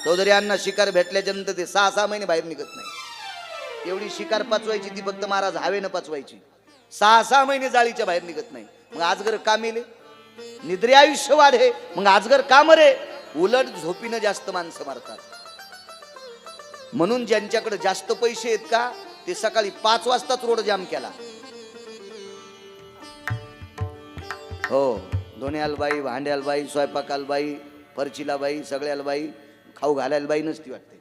चौधरी अण्णा शिकार भेटल्याच्या नंतर ते 6-6 महिने बाहेर निघत नाही. एवढी शिकार पचवायची ती फक्त महाराज हवेनं पचवायची. 6-6 महिने जाळीच्या बाहेर निघत नाही. मग आजगर का मेले? निद्रे आयुष्य वाढे, मग आजगर का मरे? उलट झोपीनं जास्त माणसं मारतात. म्हणून ज्यांच्याकडे जास्त पैसे आहेत का, ते सकाळी 5 वाजताच रोड जाम केला. हो, धोण्याला बाई, भांड्याला बाई, स्वयंपाकाला बाई, परचीला बाई, सगळ्याला बाई, खाऊ घालायला बाई नसती वाटते.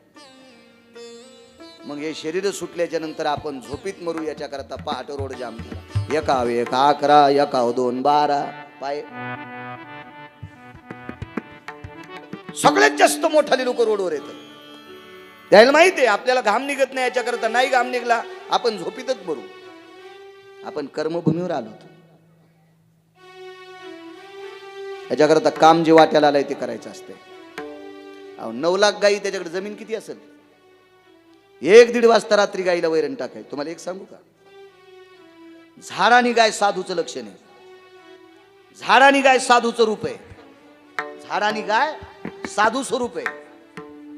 मग हे शरीर सुटल्याच्या नंतर आपण झोपीत मरू याच्याकरता पहाट रोड जाम केला. 1-11, 1-2-12 पाय. सगळ्यात जास्त मोठाले लोक रोडवर येतात. त्याला माहिती आहे आपल्याला घाम निघत नाही, याच्याकरता नाही घाम निघला आपण झोपीतच मरू. आपण कर्मभूमीवर आलो, याच्याकरता काम जे वाट्याला आलंय ते करायचं असते. 9 लाख गाई, त्याच्याकडे जमीन किती असेल? 1-1.5 वाजता रात्री गाईला वैरण टाकाय. तुम्हाला एक सांगू का, झाडानी गाय साधूचं लक्षण आहे. झाडानी गाय साधूचं रूप आहे. झाडानी गाय साधू स्वरूप आहे.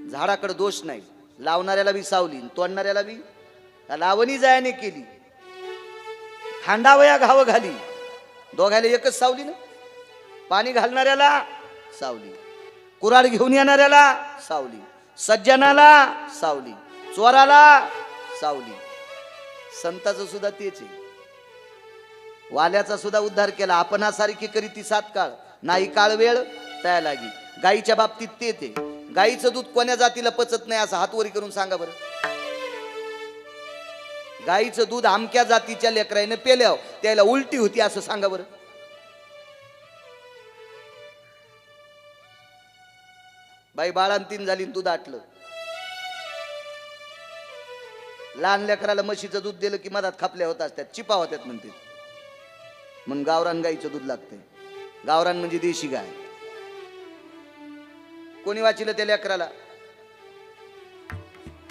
झाडाकडे दोष नाही. लावणाऱ्याला बी सावली, तोडणाऱ्याला बी. लावणी जायाने केली, खांडावया घाव घाली, दोघायला एकच सावली ना. पाणी घालणाऱ्याला सावली, कुऱ्हाड घेऊन येणाऱ्याला सावली, सज्जनाला सावली, चोराला सावली. संताचं सुद्धा तेच आहे. वाल्याचा सुद्धा उद्धार केला. आपणासारखी करी ती 7 काळ, नाही काळ वेळ त्या लागी. गाईच्या बाबतीत ते ते गाईचं दूध कोण्या जातीला पचत नाही असं हातवरी करून सांगा बरं. गाईचं दूध आमक्या जातीच्या लेकराईने पेल्यावर त्याला उलटी होती असं सांगा बरं. बाई बाळांतीन झाली, दूध आटलं. लहान लेकराला म्हशीचं दूध दिलं की मधात खापल्या होत असतात, चिपा होत्यात म्हणते. मग गावरान गाईचं दूध लागतंय. गावरान म्हणजे देशी गाय. कोणी वाचिलं त्या लेकराला?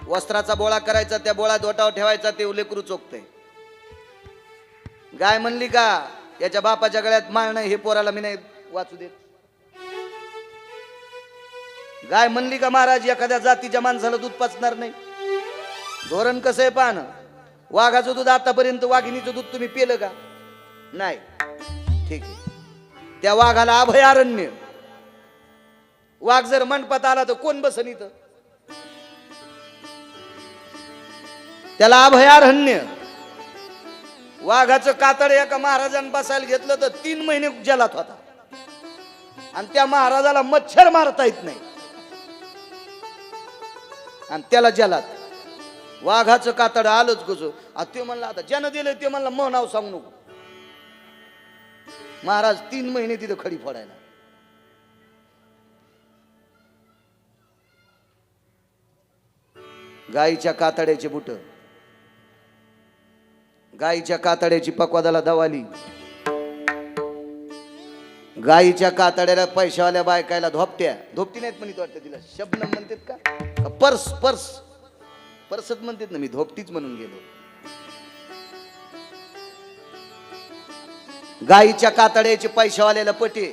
वस्त्राचा बोळा करायचा, त्या बोळा दोटावर ठेवायचा, ते लेकरू चोखतंय. गाय म्हणली का याच्या बापाच्या गळ्यात माळ नाही, हे पोराला मी नाही वाचू देत. गाय म्हणली का महाराज एखाद्या जातीच्या माणसाला दूध पाचणार नाही. धोरण कसं आहे पाहणं. वाघाचं दूध आतापर्यंत, वाघिणीचं दूध तुम्ही पिलं का? नाही. ठीक आहे, त्या वाघाला अभयारण्य. वाघ जर मंडपात आला तर कोण बसन इथं? त्याला अभयारण्य. वाघाचं कातड एका महाराजांनी बसायला घेतलं तर 3 महिने जलात होता. आणि त्या महाराजाला मच्छर मारता येत नाही, आणि त्याला जलात. वाघाचं कातड आलंच कसं. ते म्हणलं आता ज्यानं दिलं ते म्हणलं मग नाव सांगू नको. महाराज 3 महिने तिथं खडी फोडायला. गाईच्या कातड्याचे बुट, गाईच्या कातड्याची पक्वादाला दवाली. गाईच्या कातड्याला पैशावाल्या बायकायला धोपट्या. धोपटी नाहीत म्हणत वाटतं तिला, शबनम म्हणतात का? पर्स पर्स परसत म्हणतात ना, मी धोपटीच म्हणून गेलो. गाईच्या कातड्याचे पैशावाल्याला पटे,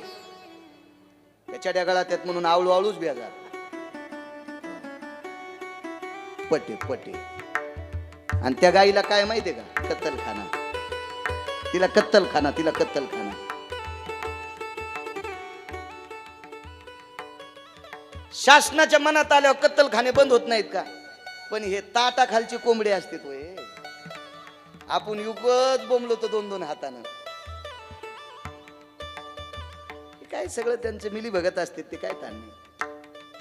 त्याच्या डगाळा त्यात म्हणून आवळू आवळूच बेजार. पटे पटे. आणि त्या गाईला काय माहितीये का? कत्तलखाना. तिला कत्तलखाना, तिला कत्तलखाना. शासनाच्या मनात आल्यावर कत्तलखाने बंद होत नाहीत का? पण हे ताटाखालची कोंबडी असते तो. आपण युगच बोंबलो तो 2-2 हातानं. काय सगळं त्यांचे मिली भगत असते, ते काय ताण नाही.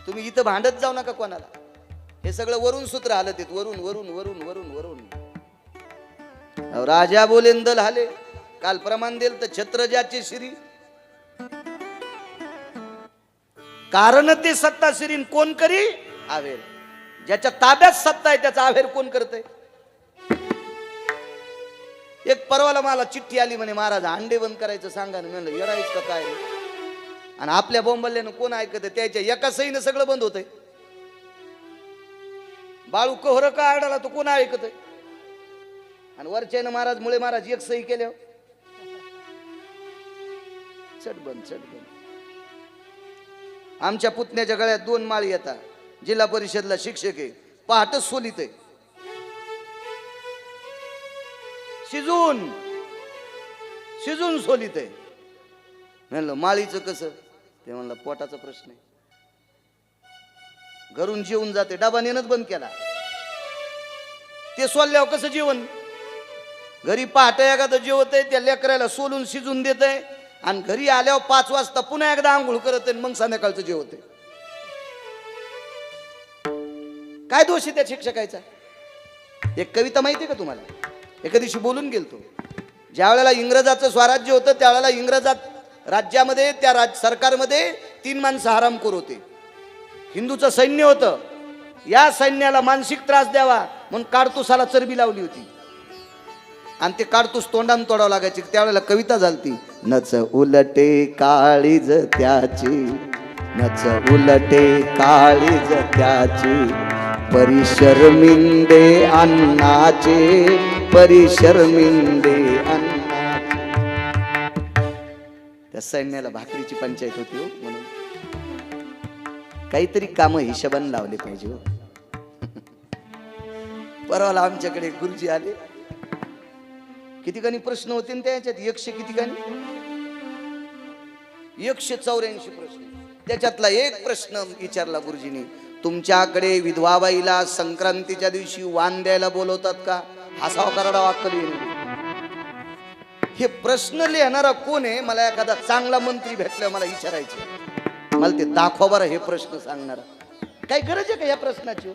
तुम्ही इथं भांडत जाऊ नका कोणाला. हे सगळं वरून सूत्र आलं ते, वरून वरून वरून वरून वरून. राजा बोलेन दल हाले, काल प्रमाण देल तर छत्र ज्याचे श्री. कारण ते सत्ता श्रीन कोण करी आवेर. ज्याच्या ताब्यात सत्ता आहे त्याचा आवेर कोण करतय? एक परवाला मला चिठ्ठी आली म्हणे, महाराज अंडे बंद करायचं सांगा ना. म्हणलं येडायच का काय? आणि आपल्या बोंबल्यानं कोण ऐकत? त्याच्या एका सहीनं सगळं बंद होतंय. बाळू कोहर का आडाला तो कोण ऐकत? आणि वरच्यानं महाराज मुळे महाराज एक सही केल्या चट बंद. आमच्या पुतण्याच्या गळ्यात 2 माळी येतात. जिल्हा परिषदला शिक्षक आहे, पहाटच सोलित आहे. शिजून सोलित आहे. म्हणलं माळीचं कसं? ते म्हणलं पोटाचा प्रश्न आहे. घरून जेवून जाते, डबा नेणंच बंद केला. ते सोलल्यावर कसं जेवण? घरी पहाटे एखादं जेवत आहे, त्या लेकराला सोलून शिजून देत आहे, आणि घरी आल्यावर 5 वाजता पुन्हा एकदा आंघोळ करत आहे, मग संध्याकाळचं जेवत आहे. काय दोष आहे त्या शिक्षकाचा? एक कविता माहिती का तुम्हाला? एका दिवशी बोलून गेलतो. ज्या वेळेला इंग्रजाचं स्वराज्य होतं त्यावेळेला इंग्रजात राज्यामध्ये त्या सरकारमध्ये 3 माणसं हरामखोर होते. हिंदूचं सैन्य होतं. या सैन्याला मानसिक त्रास द्यावा म्हणून काडतुसाला चरबी लावली होती, आणि ते काडतूस तोंडान तोडावं लागायचे. त्यावेळेला कविता झालती, नच उलटे काळीज त्याची, नच उलटे काळीज त्याची, परिशर्मिंदे अन्नाचे, परिशर्मिंदे अन्नाचे. त्या सैन्याला भाकरीची पंचायत होती हो, म्हणून काहीतरी काम हिशोबाने लावले पाहिजे हो. परवाला आमच्याकडे गुरुजी आले. किती गाणी प्रश्न होते त्या याच्यात? 100 किती गाणी? 184 प्रश्न. त्याच्यातला एक प्रश्न विचारला गुरुजींनी, तुमच्याकडे विधवा बाईला संक्रांतीच्या दिवशी वाण द्यायला बोलवतात का? हसाव कराडा वाक्कल येईल. हे प्रश्न लिहिणारा कोण आहे? मला एखादा चांगला मंत्री भेटला मला विचारायचे, मला ते दाखवा बरं हे प्रश्न सांगणारा. काय गरज आहे का या प्रश्नाची?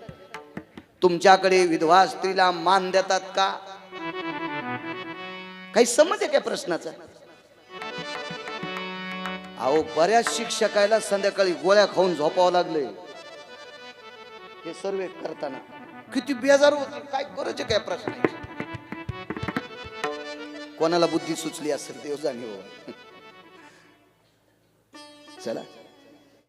तुमच्याकडे विधवा स्त्रीला मान देतात का? काही समज आहे का प्रश्नाचा? अहो, बऱ्याच शिक्षकाला संध्याकाळी गोळ्या खाऊन झोपावं लागले हे सर्वे करताना. किती बेजार होते. काय गरज आहे काय प्रश्नाची? कोणाला बुद्धी सुचली असेल देव जाणे. चला.